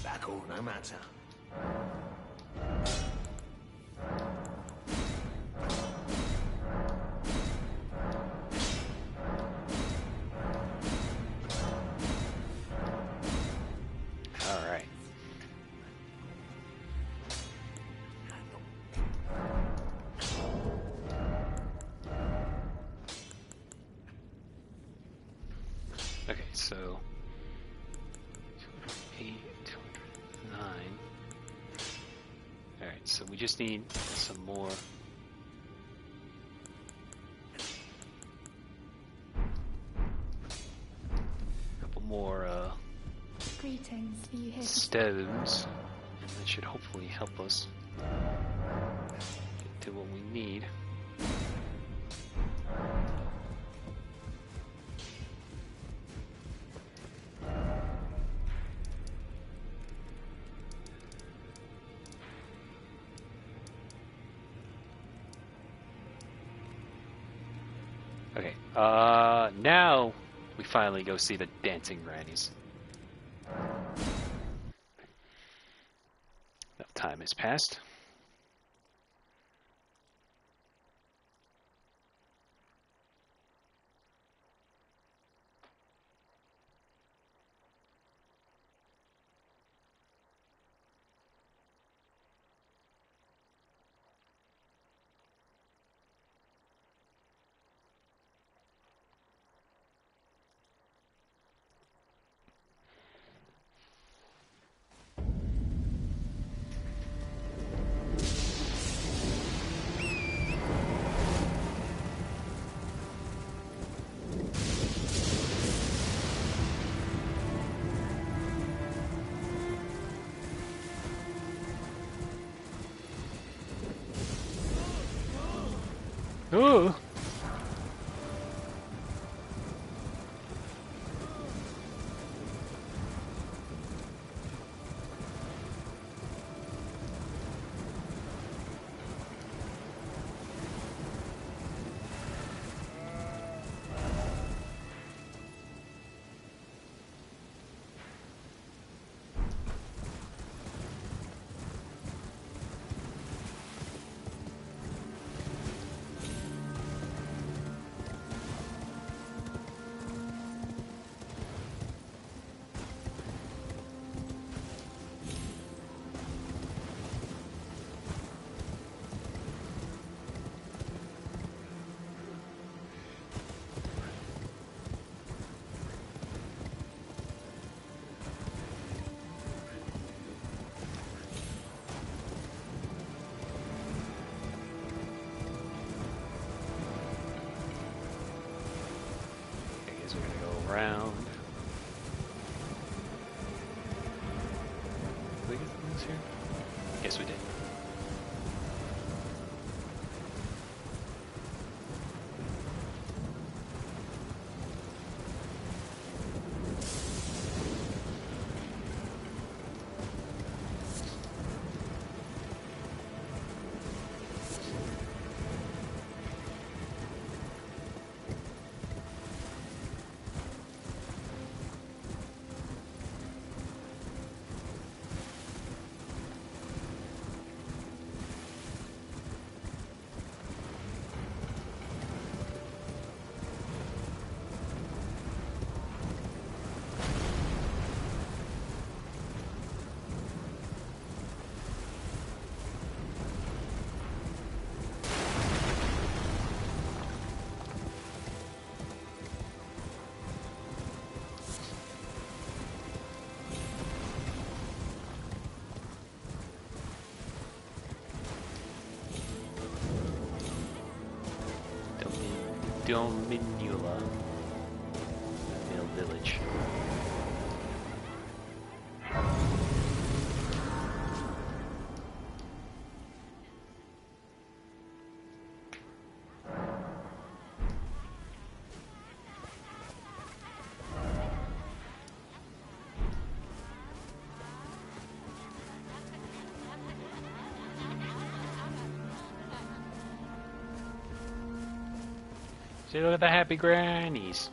Back all no matter. All right. Okay, so 208, 209. All right, so we just need some more. Couple more Greetings. Are you here to stones, and that should hopefully help us get to what we need. Okay, now we finally go see the dancing grannies. Enough time has passed. Ooh. We're gonna go around. Did we get things here? Yes, we did. Dominula. Mill Village. See, look at the happy grannies.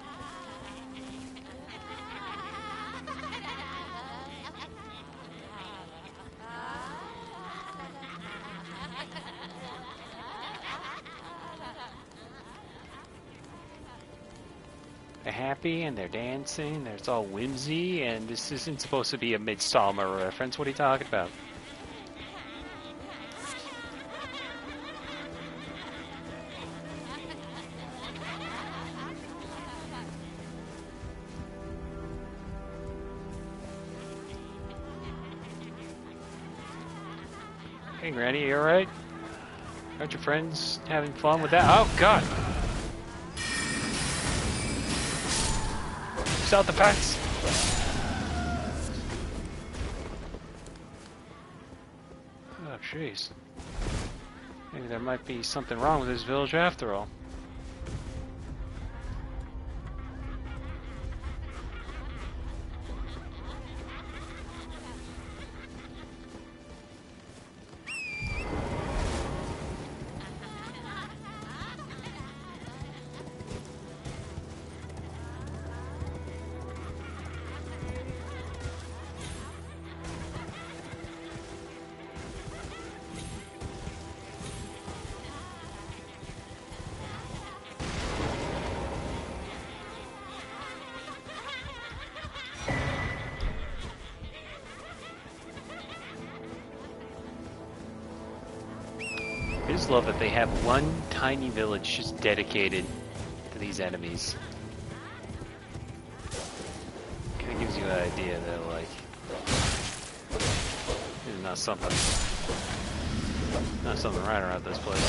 They're happy and they're dancing. It's all whimsy, and this isn't supposed to be a Midsummer reference. What are you talking about? Hey, Granny, you alright? Aren't your friends having fun with that? Oh, God! Out the fence! Oh, jeez. Maybe there might be something wrong with this village after all. I just love that they have one tiny village just dedicated to these enemies. Kind of gives you an idea that, like, there's not something right around this place.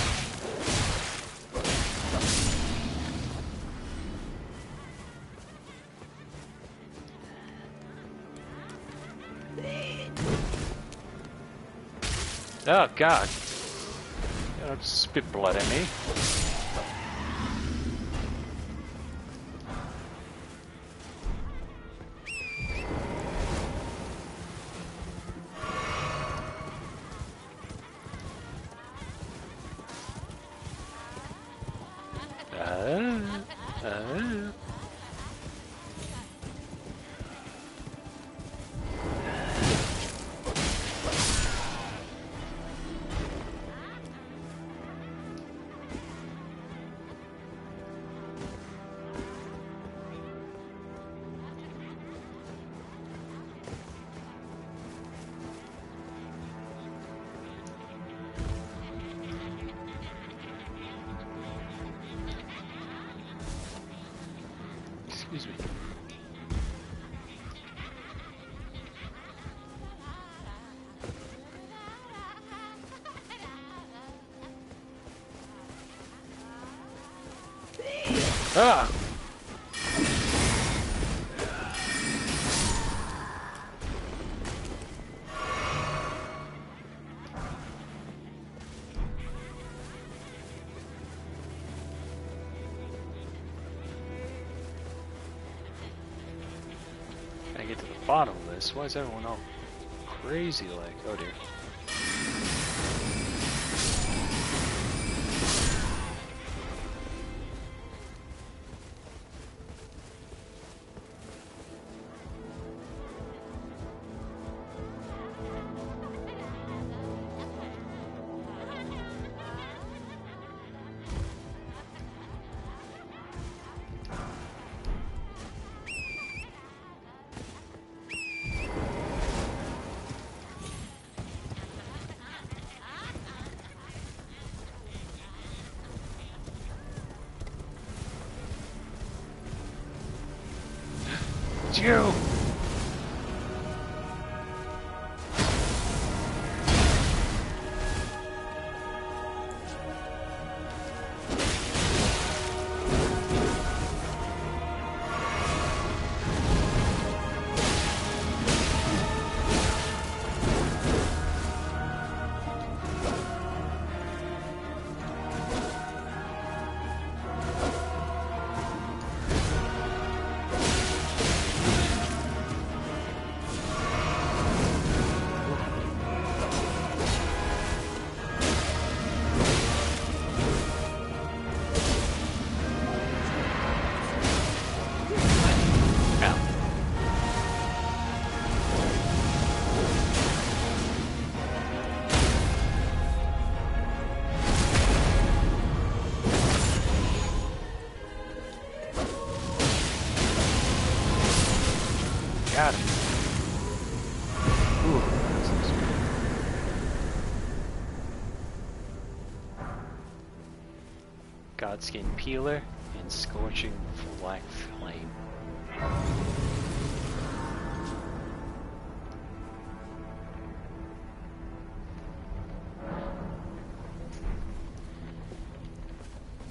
Oh, God. Don't spit blood at me. Excuse me. Ah! Gotta get to the bottom of this. Why is everyone all crazy like? Oh dear. It's you! Got him. Ooh, that looks good. Godskin Peeler and Scorching Black Flame.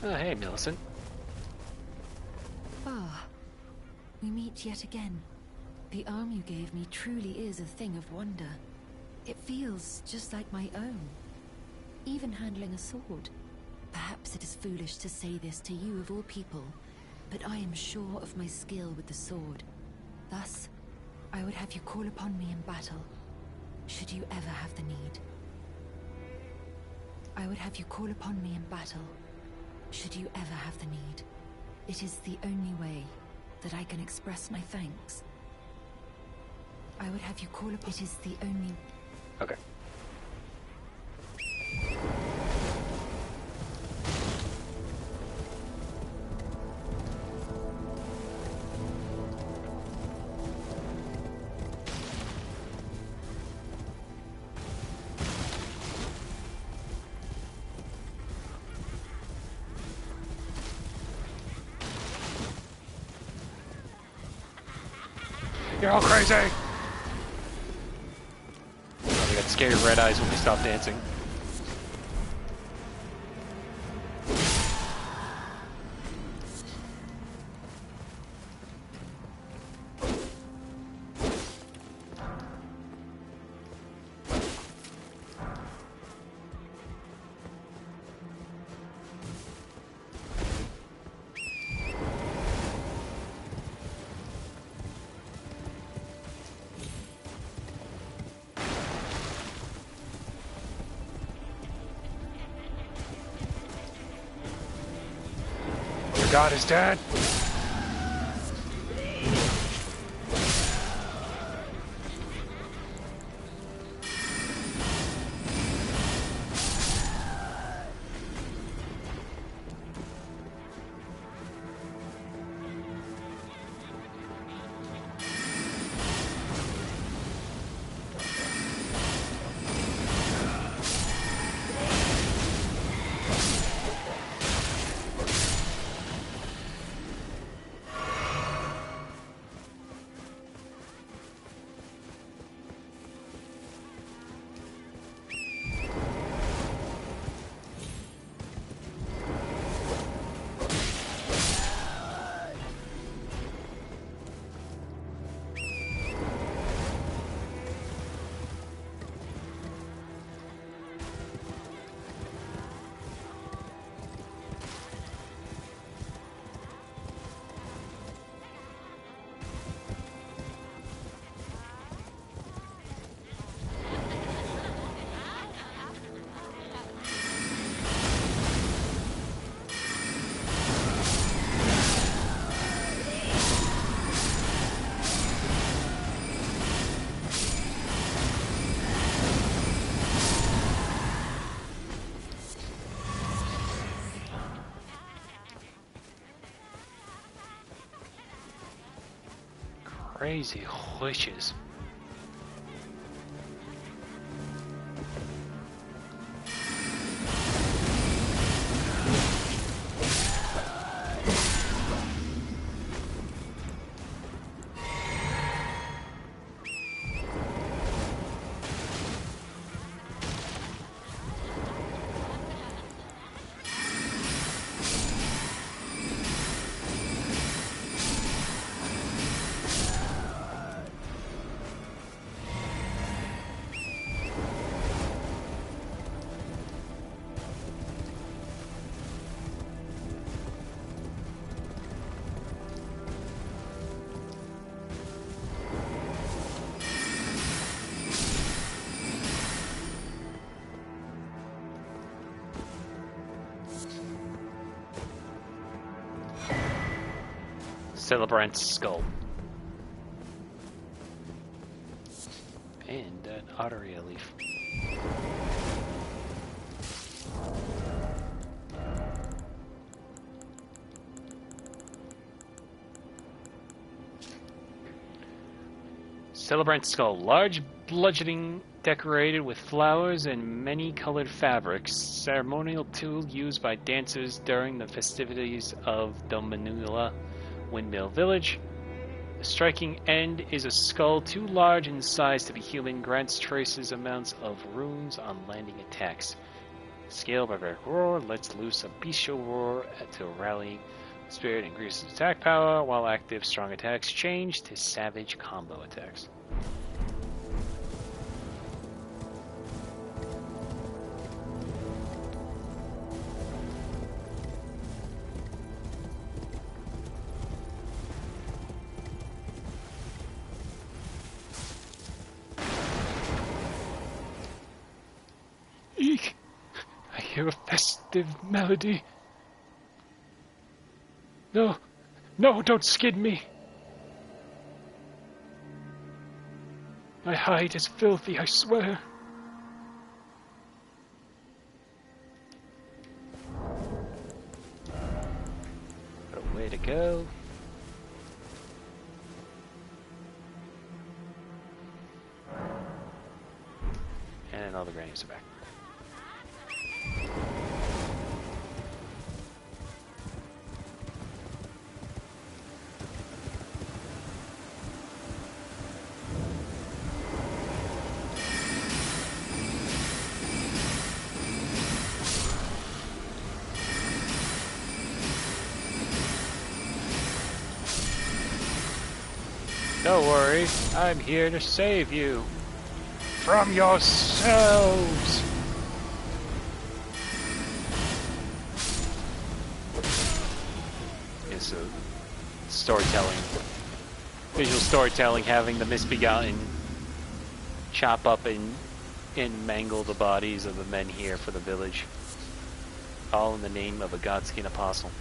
Oh, hey, Millicent. Ah, we meet yet again. The arm you gave me truly is a thing of wonder. It feels just like my own. Even handling a sword. Perhaps it is foolish to say this to you of all people, but I am sure of my skill with the sword. Thus, I would have you call upon me in battle, should you ever have the need. I would have you call upon me in battle, should you ever have the need. It is the only way that I can express my thanks. I would have you call upon... It is the only... Okay. You're all crazy! Oh, they got scared red eyes when they stopped dancing. God is dead. Crazy witches. Celebrant's skull. And an Otteria leaf. Celebrant skull. Large bludgeoning decorated with flowers and many colored fabrics. Ceremonial tool used by dancers during the festivities of Dominula Windmill Village. The striking end is a skull too large in size to be human. Grants traces amounts of runes on landing attacks. Scale barbaric roar lets loose a bestial roar to rally spirit, increases attack power, while active strong attacks change to savage combo attacks. Eek! I hear a festive melody. No, no, don't skid me. My hide is filthy, I swear. What a way to go. And all the grannies are back. Don't worry, I'm here to save you. From yourselves! It's a storytelling, visual storytelling, having the misbegotten chop up and mangle the bodies of the men here for the village. All in the name of a godskin apostle.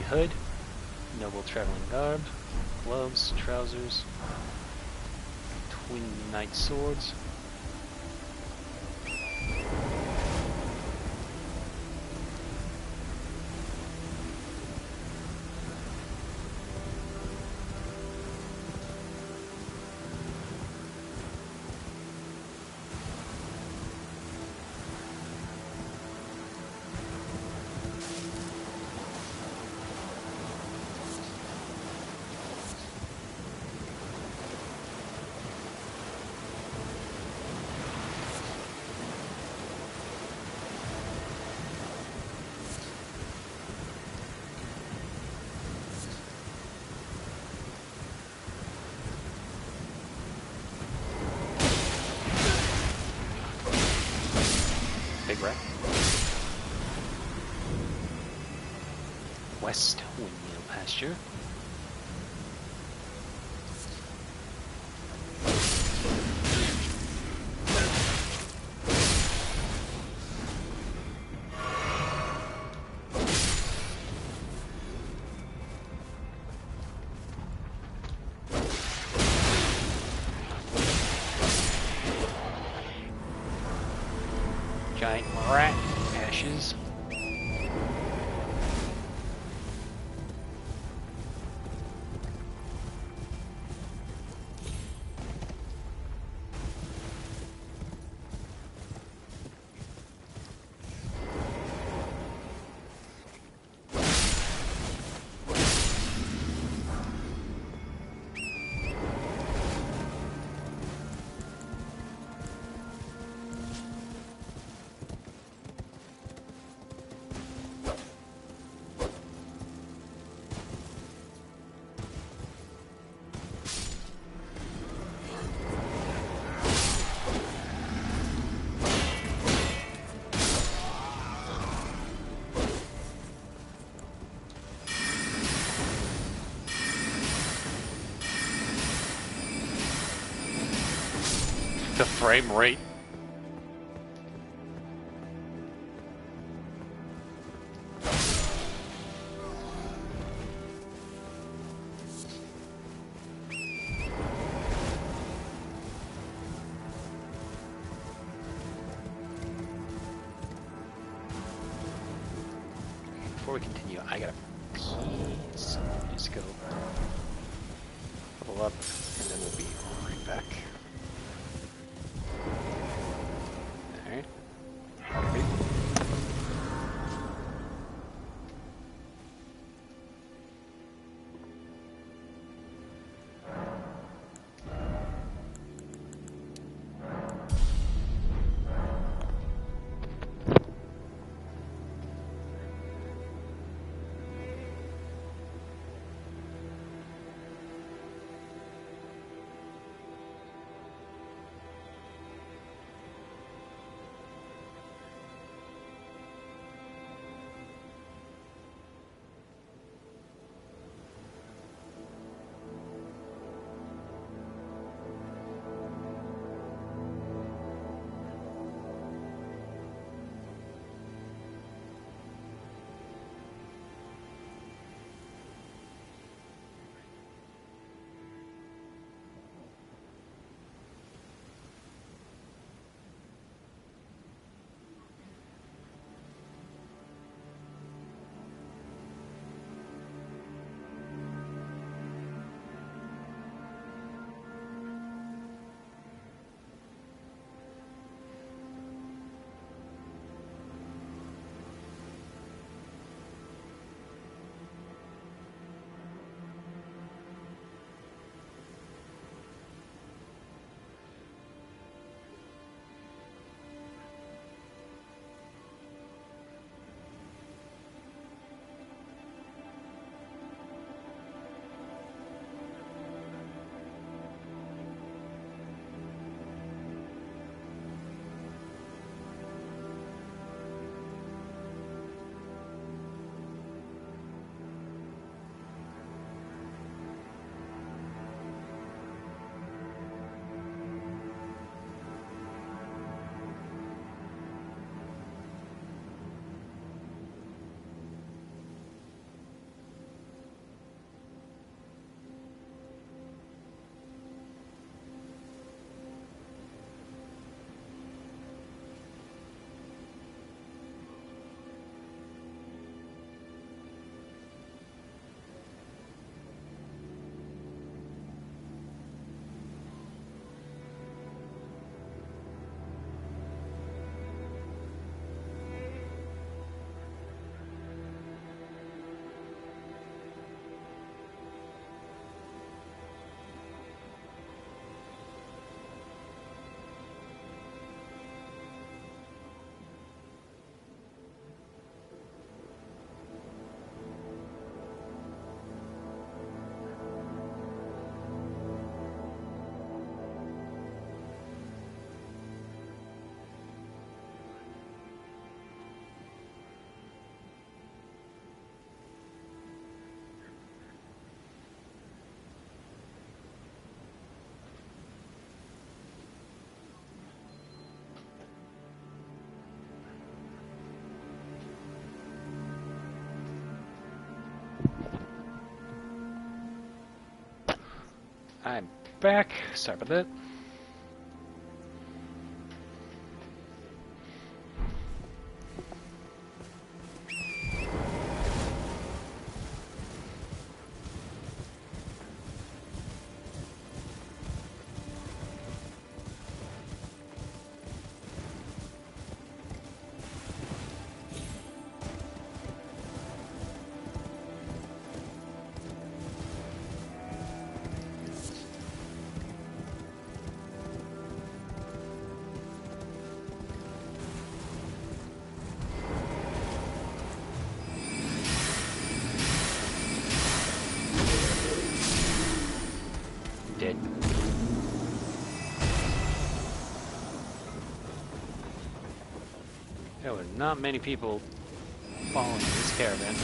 Hood, noble traveling garb, gloves, trousers, twin knight swords. Big rat. West Windmill Pasture. Giant rat ashes. frame rate. Before we continue, I gotta pee, so just go level up, and then we'll be right back. Alright. Great. I'm back. Sorry about that. Dead. There were not many people following this caravan.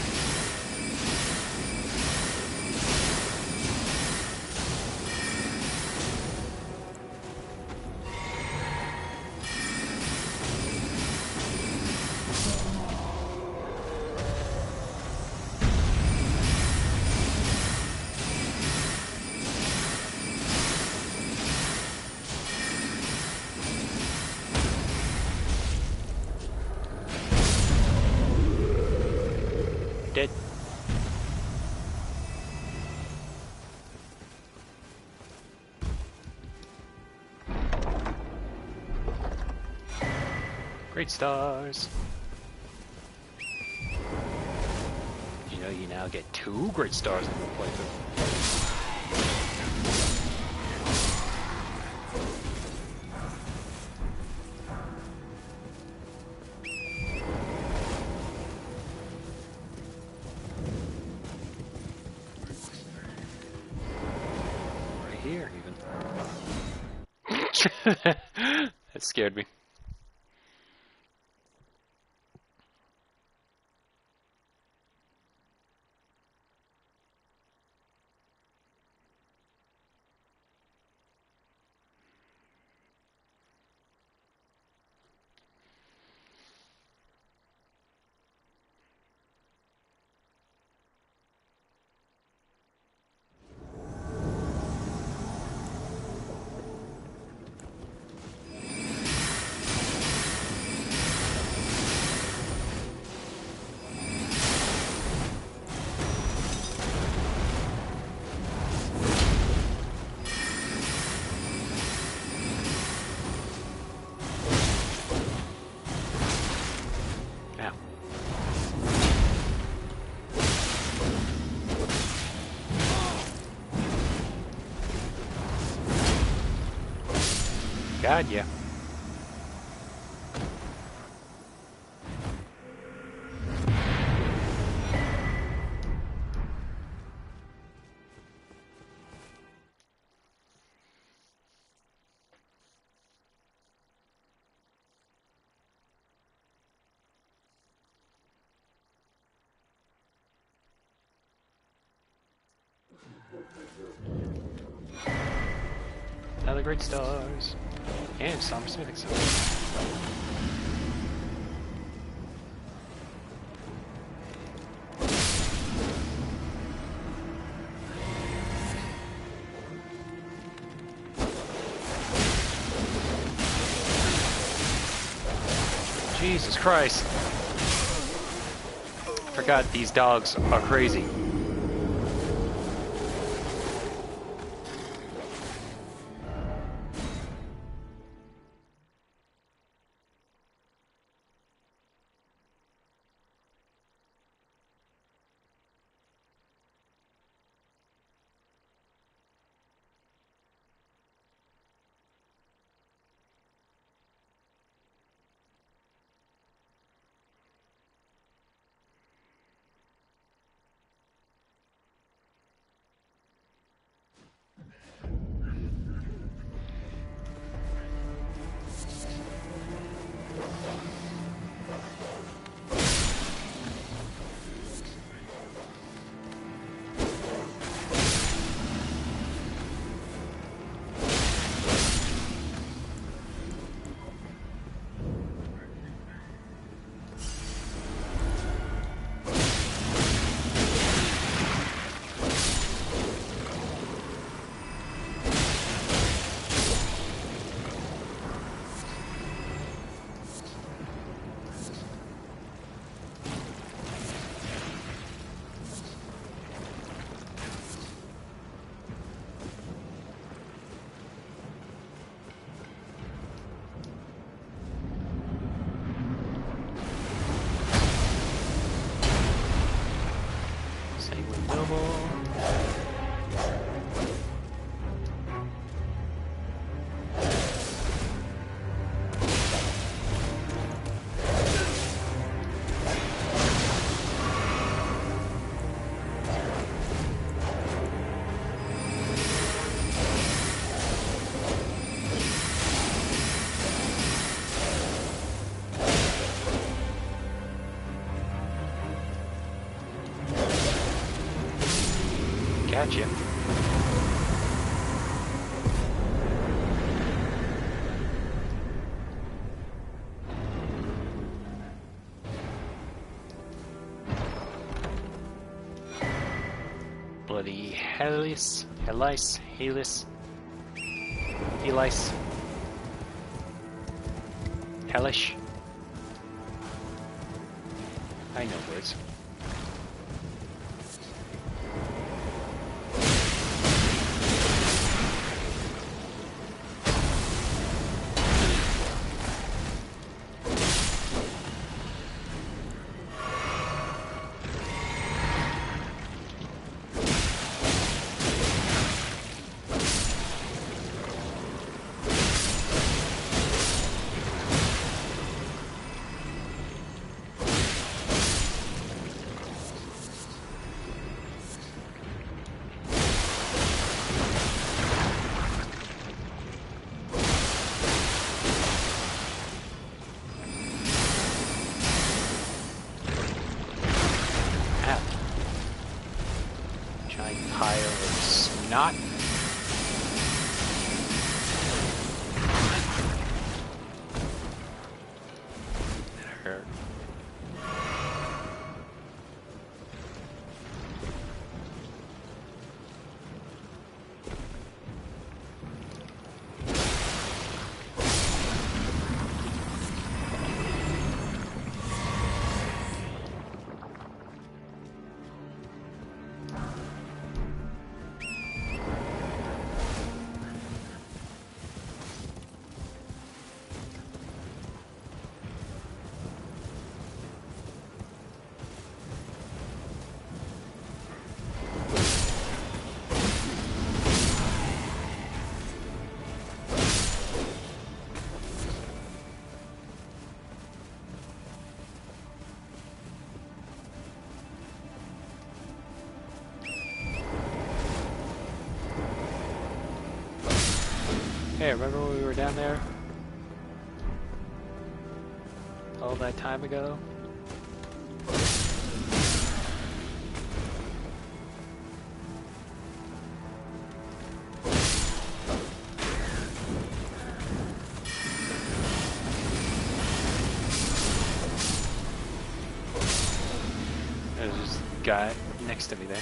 Great stars. You know you now get 2 great stars in your playthrough. Right here, even. That scared me. God, yeah. Another great stars. And some smithing stars. Jesus Christ. Forgot these dogs are crazy. Gotcha. Bloody Helis. Helis. Hellis. Helis. Hellish. I know words. not. That hurt. Hey, remember when we were down there? All that time ago? There's this guy next to me there.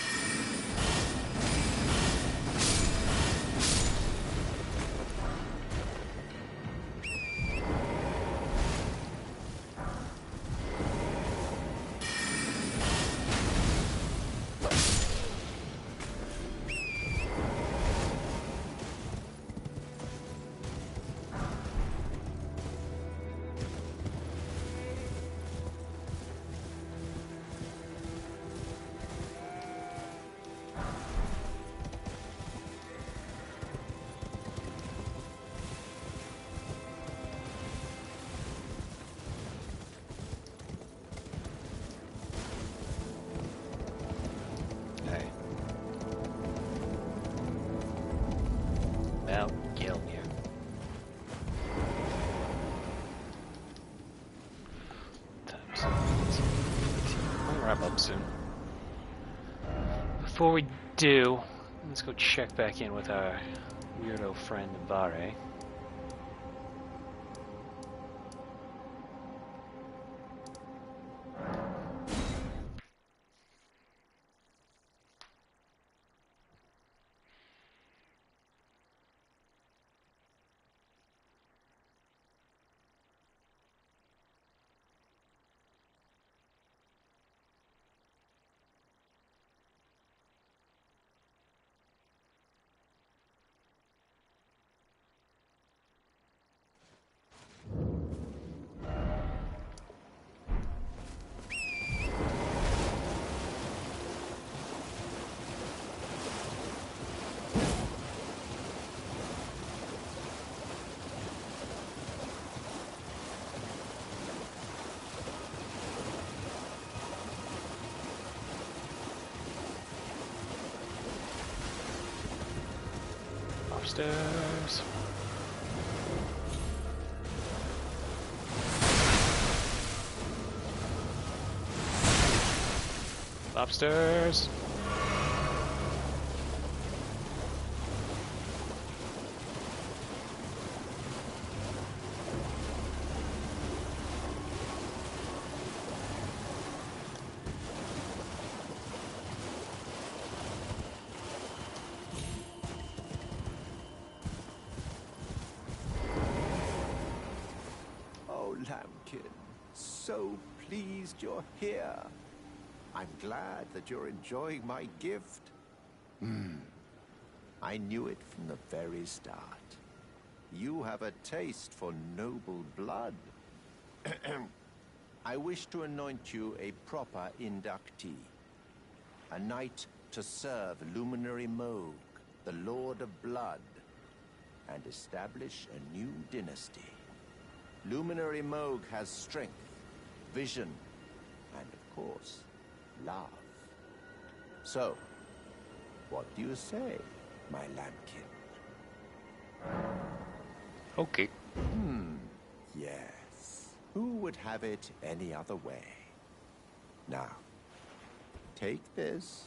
Wrap up soon. Before we do, let's go check back in with our weirdo friend Vare. Upstairs. Upstairs. Lambkin, so pleased you're here. I'm glad that you're enjoying my gift. I knew it from the very start. You have a taste for noble blood. I wish to anoint you a proper inductee. A knight to serve Luminary Moog, the Lord of Blood, and establish a new dynasty. Luminary Moog has strength, vision, and of course, love. So, what do you say, my lambkin? Okay. Yes. Who would have it any other way? Now, take this.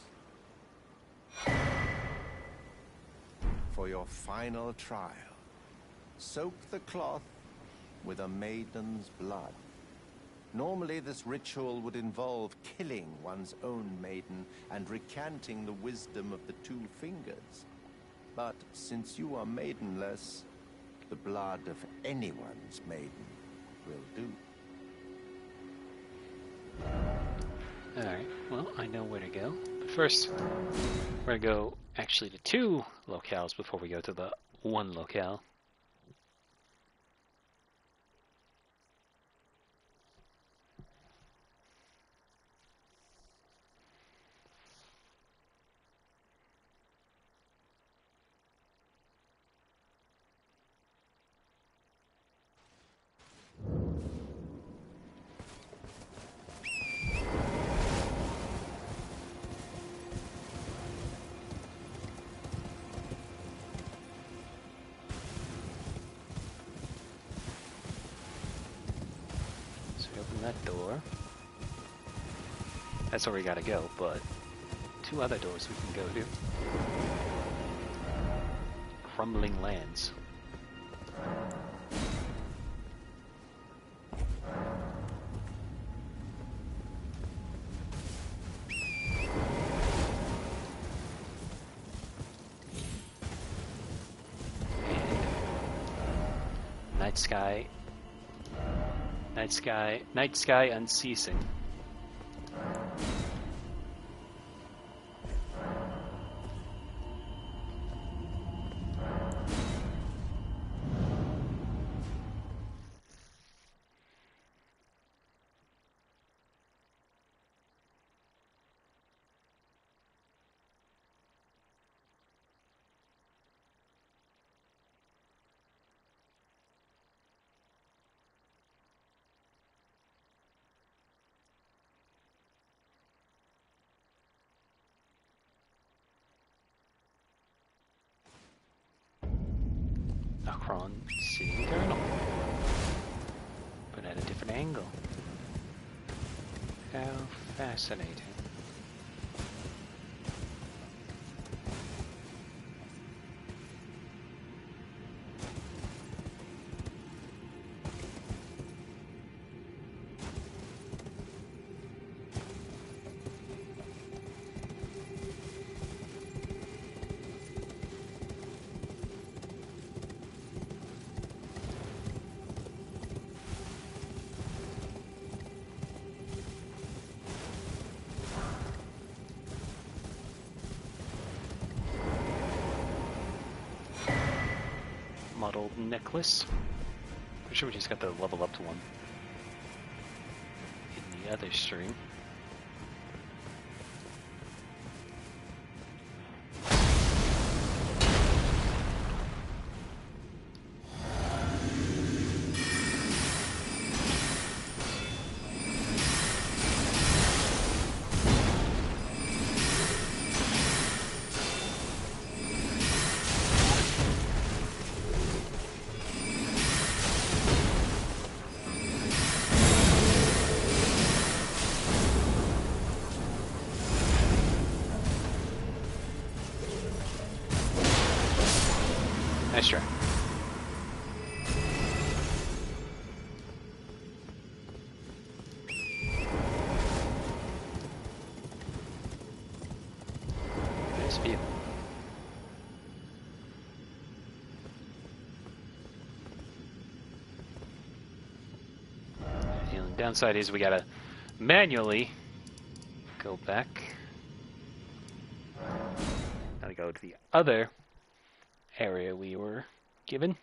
for your final trial. Soak the cloth with a maiden's blood. Normally, this ritual would involve killing one's own maiden and recanting the wisdom of the two fingers. But since you are maidenless, the blood of anyone's maiden will do. Alright, well, I know where to go. But first, we're gonna go actually to 2 locales before we go to the 1 locale. That door. That's where we gotta go, but 2 other doors we can go to. Crumbling lands. And night sky. Night sky unceasing. Nocron City Eternal. But at a different angle. How fascinating. Muddled necklace. I'm sure we just got the level up to 1 in the other stream. Nice try. Nice view. The only downside is we gotta manually go back. Gotta go to the other area we were given.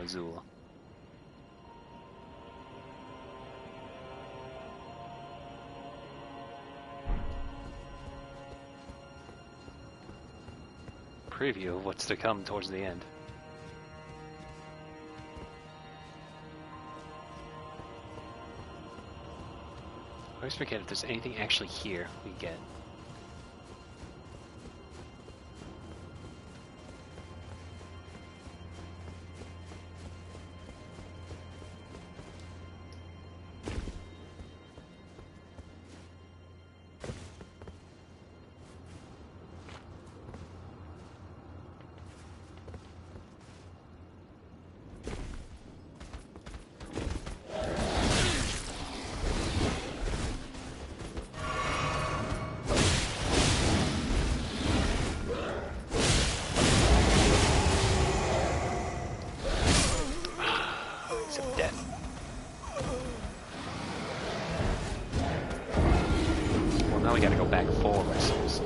Azul. Preview of what's to come towards the end. I always forget if there's anything actually here we get. Now we gotta go back 4 wrestles.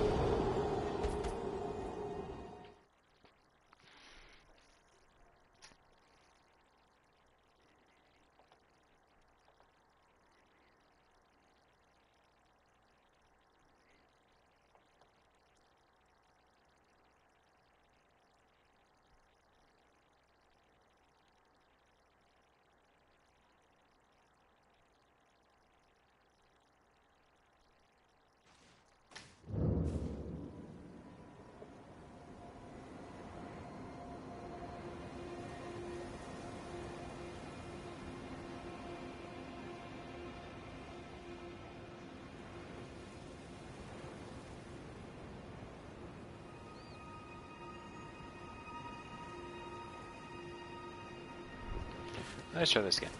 Let's try this again.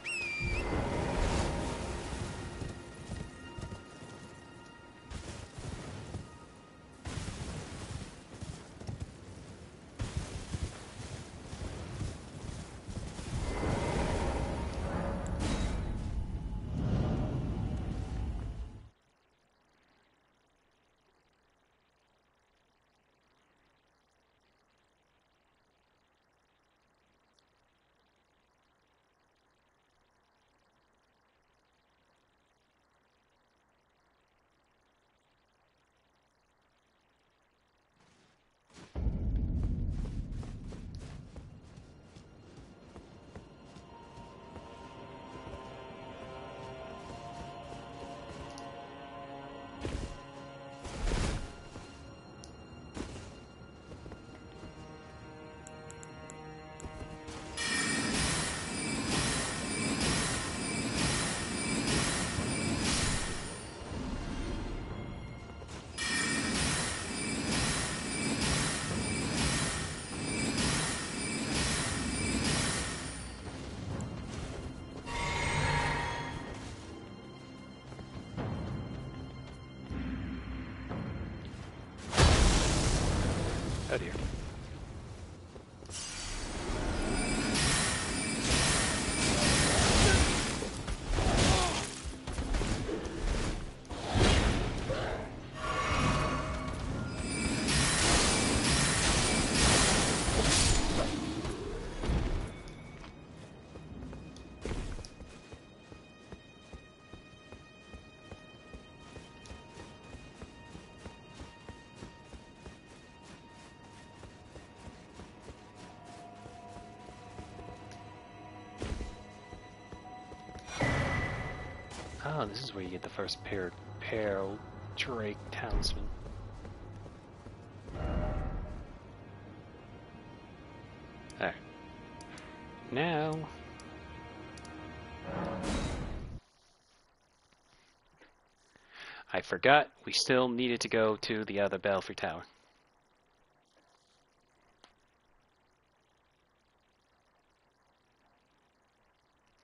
Oh dear. Oh, this is where you get the first pair Drake talisman. Alright. Now... I forgot we still needed to go to the other Belfry Tower.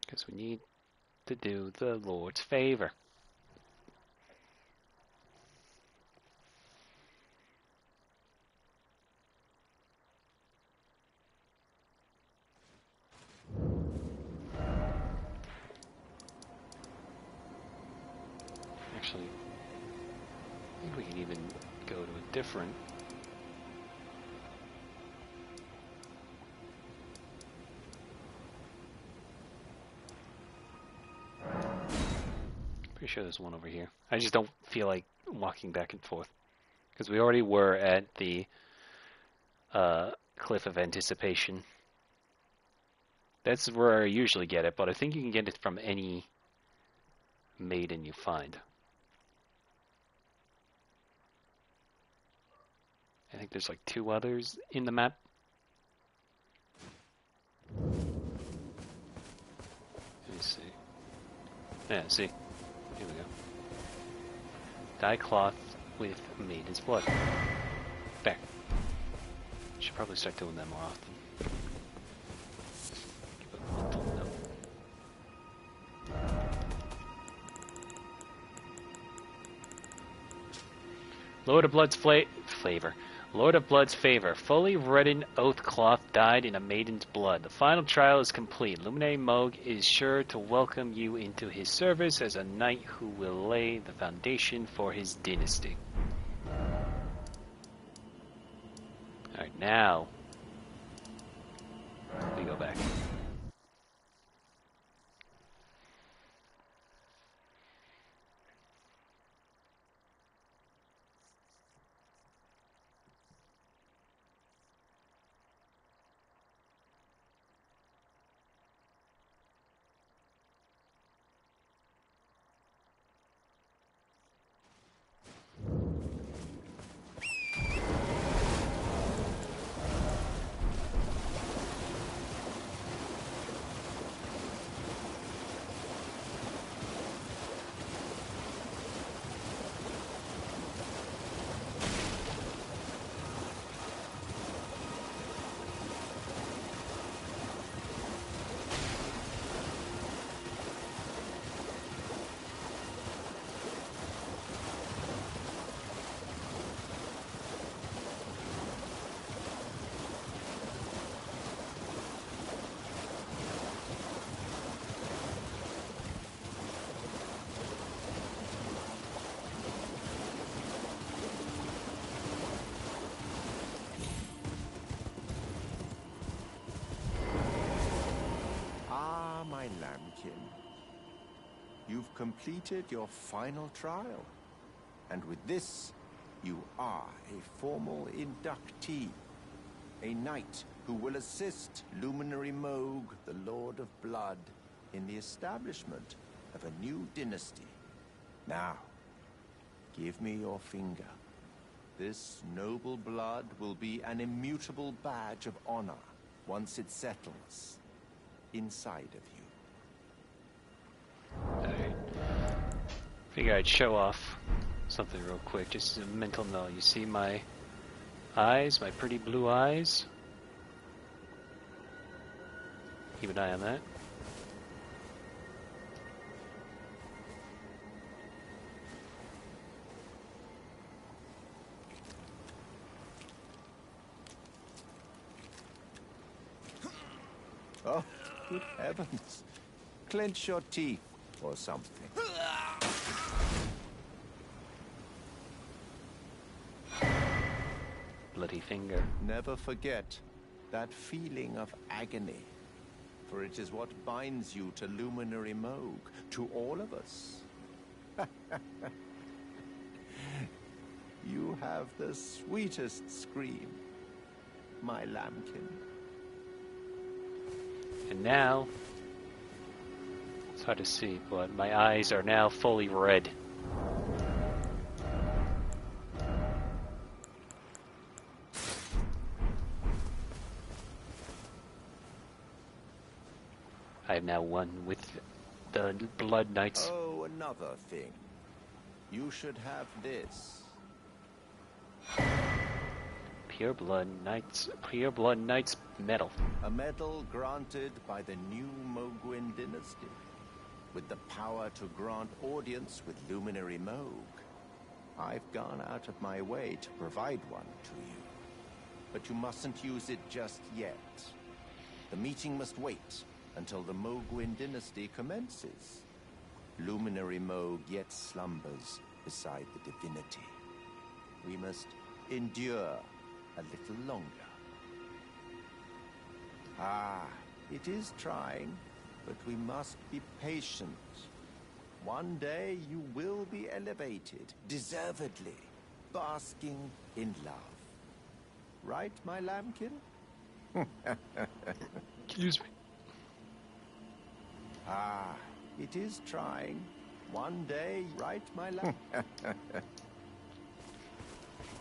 Because we need to do the Lord's favor. Actually, I think we can even go to a different... Pretty sure there's one over here. I just don't feel like walking back and forth. Because we already were at the Cliff of Anticipation. That's where I usually get it, but I think you can get it from any maiden you find. I think there's like 2 others in the map. Let me see. Yeah, see. Here we go. Dye cloth with maiden's blood. There. Should probably start doing that more often. Give it a mental note. Lord of Blood's flavor. Lord of Blood's favor. Fully reddened oath cloth dyed in a maiden's blood. The final trial is complete. Luminary Moog is sure to welcome you into his service as a knight who will lay the foundation for his dynasty. Alright, now we go back. My lambkin, you've completed your final trial, and with this, you are a formal inductee, a knight who will assist Luminary Moog, the Lord of Blood, in the establishment of a new dynasty. Now, give me your finger. This noble blood will be an immutable badge of honor once it settles inside of you. Alright. Figure I'd show off something real quick, just as a mental note. You see my eyes, my pretty blue eyes? Keep an eye on that. Oh, good heavens. Clench your teeth or something. Bloody finger. Never forget that feeling of agony, for it is what binds you to Luminary Moog, to all of us. You have the sweetest scream, my lambkin. And now, it's hard to see, but my eyes are now fully red. I am now one with the Blood Knights. Oh, another thing. You should have this. Pure Blood Knights medal. A medal granted by the new Mogwin dynasty, with the power to grant audience with Luminary Moog. I've gone out of my way to provide one to you, but you mustn't use it just yet. The meeting must wait until the Mogwin dynasty commences. Luminary Moog yet slumbers beside the divinity. We must endure a little longer. Ah, it is trying, but we must be patient. One day you will be elevated, deservedly, basking in love. Right, my lambkin? Excuse me. Ah, it is trying. One day, right, my lamb?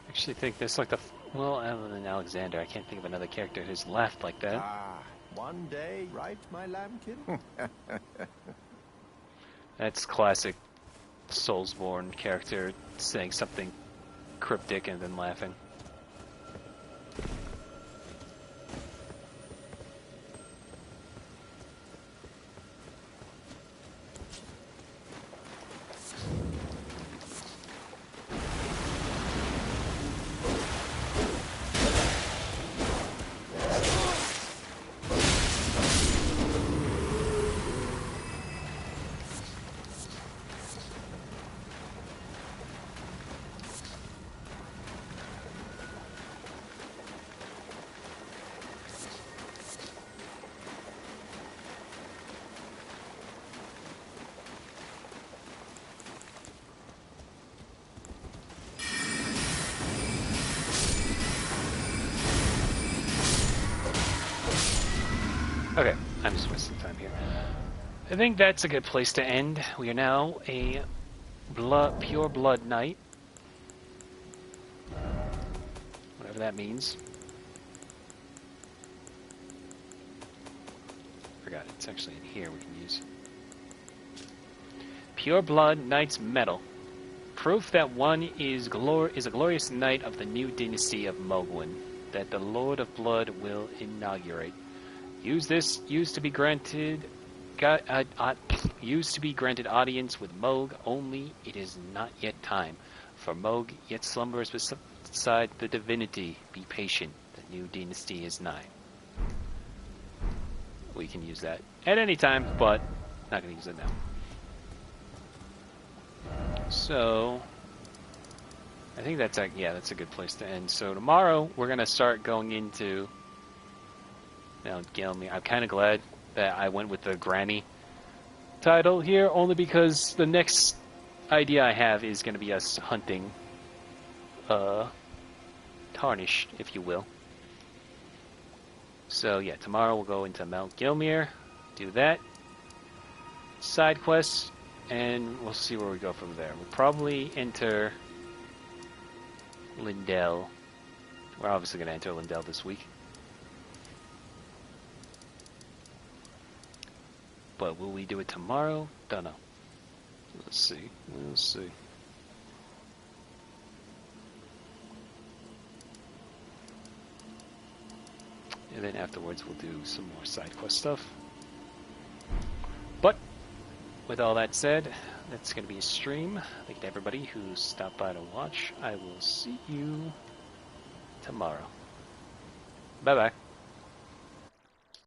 Actually think there's like the... Well, other than Alexander, I can't think of another character who's laughed like that. Ah, one day, right, my lambkin? That's classic Soulsborne character saying something cryptic and then laughing. Okay, I'm just wasting time here. I think that's a good place to end. We are now a pure blood knight. Whatever that means. Forgot it's actually in here we can use. Pure blood knight's medal. Proof that one is a glorious knight of the new dynasty of Mogwin, that the Lord of Blood will inaugurate. Used to be granted audience with Moog, only it is not yet time. For Moog yet slumbers beside the divinity. Be patient, the new dynasty is nigh. We can use that at any time, but not going to use it now. So, I think that's a good place to end. So tomorrow we're going to start going into... Now, Gilmy, I'm kind of glad that I went with the Granny title here, only because the next idea I have is going to be us hunting Tarnished, if you will. So yeah, tomorrow we'll go into Mount Gilmere, do that, side quests, and we'll see where we go from there. We'll probably enter Lindell. We're obviously going to enter Lindell this week. But will we do it tomorrow? Don't know. Let's see. We'll see. And then afterwards we'll do some more side quest stuff. But with all that said, that's going to be a stream. Thank you to everybody who stopped by to watch. I will see you tomorrow. Bye-bye.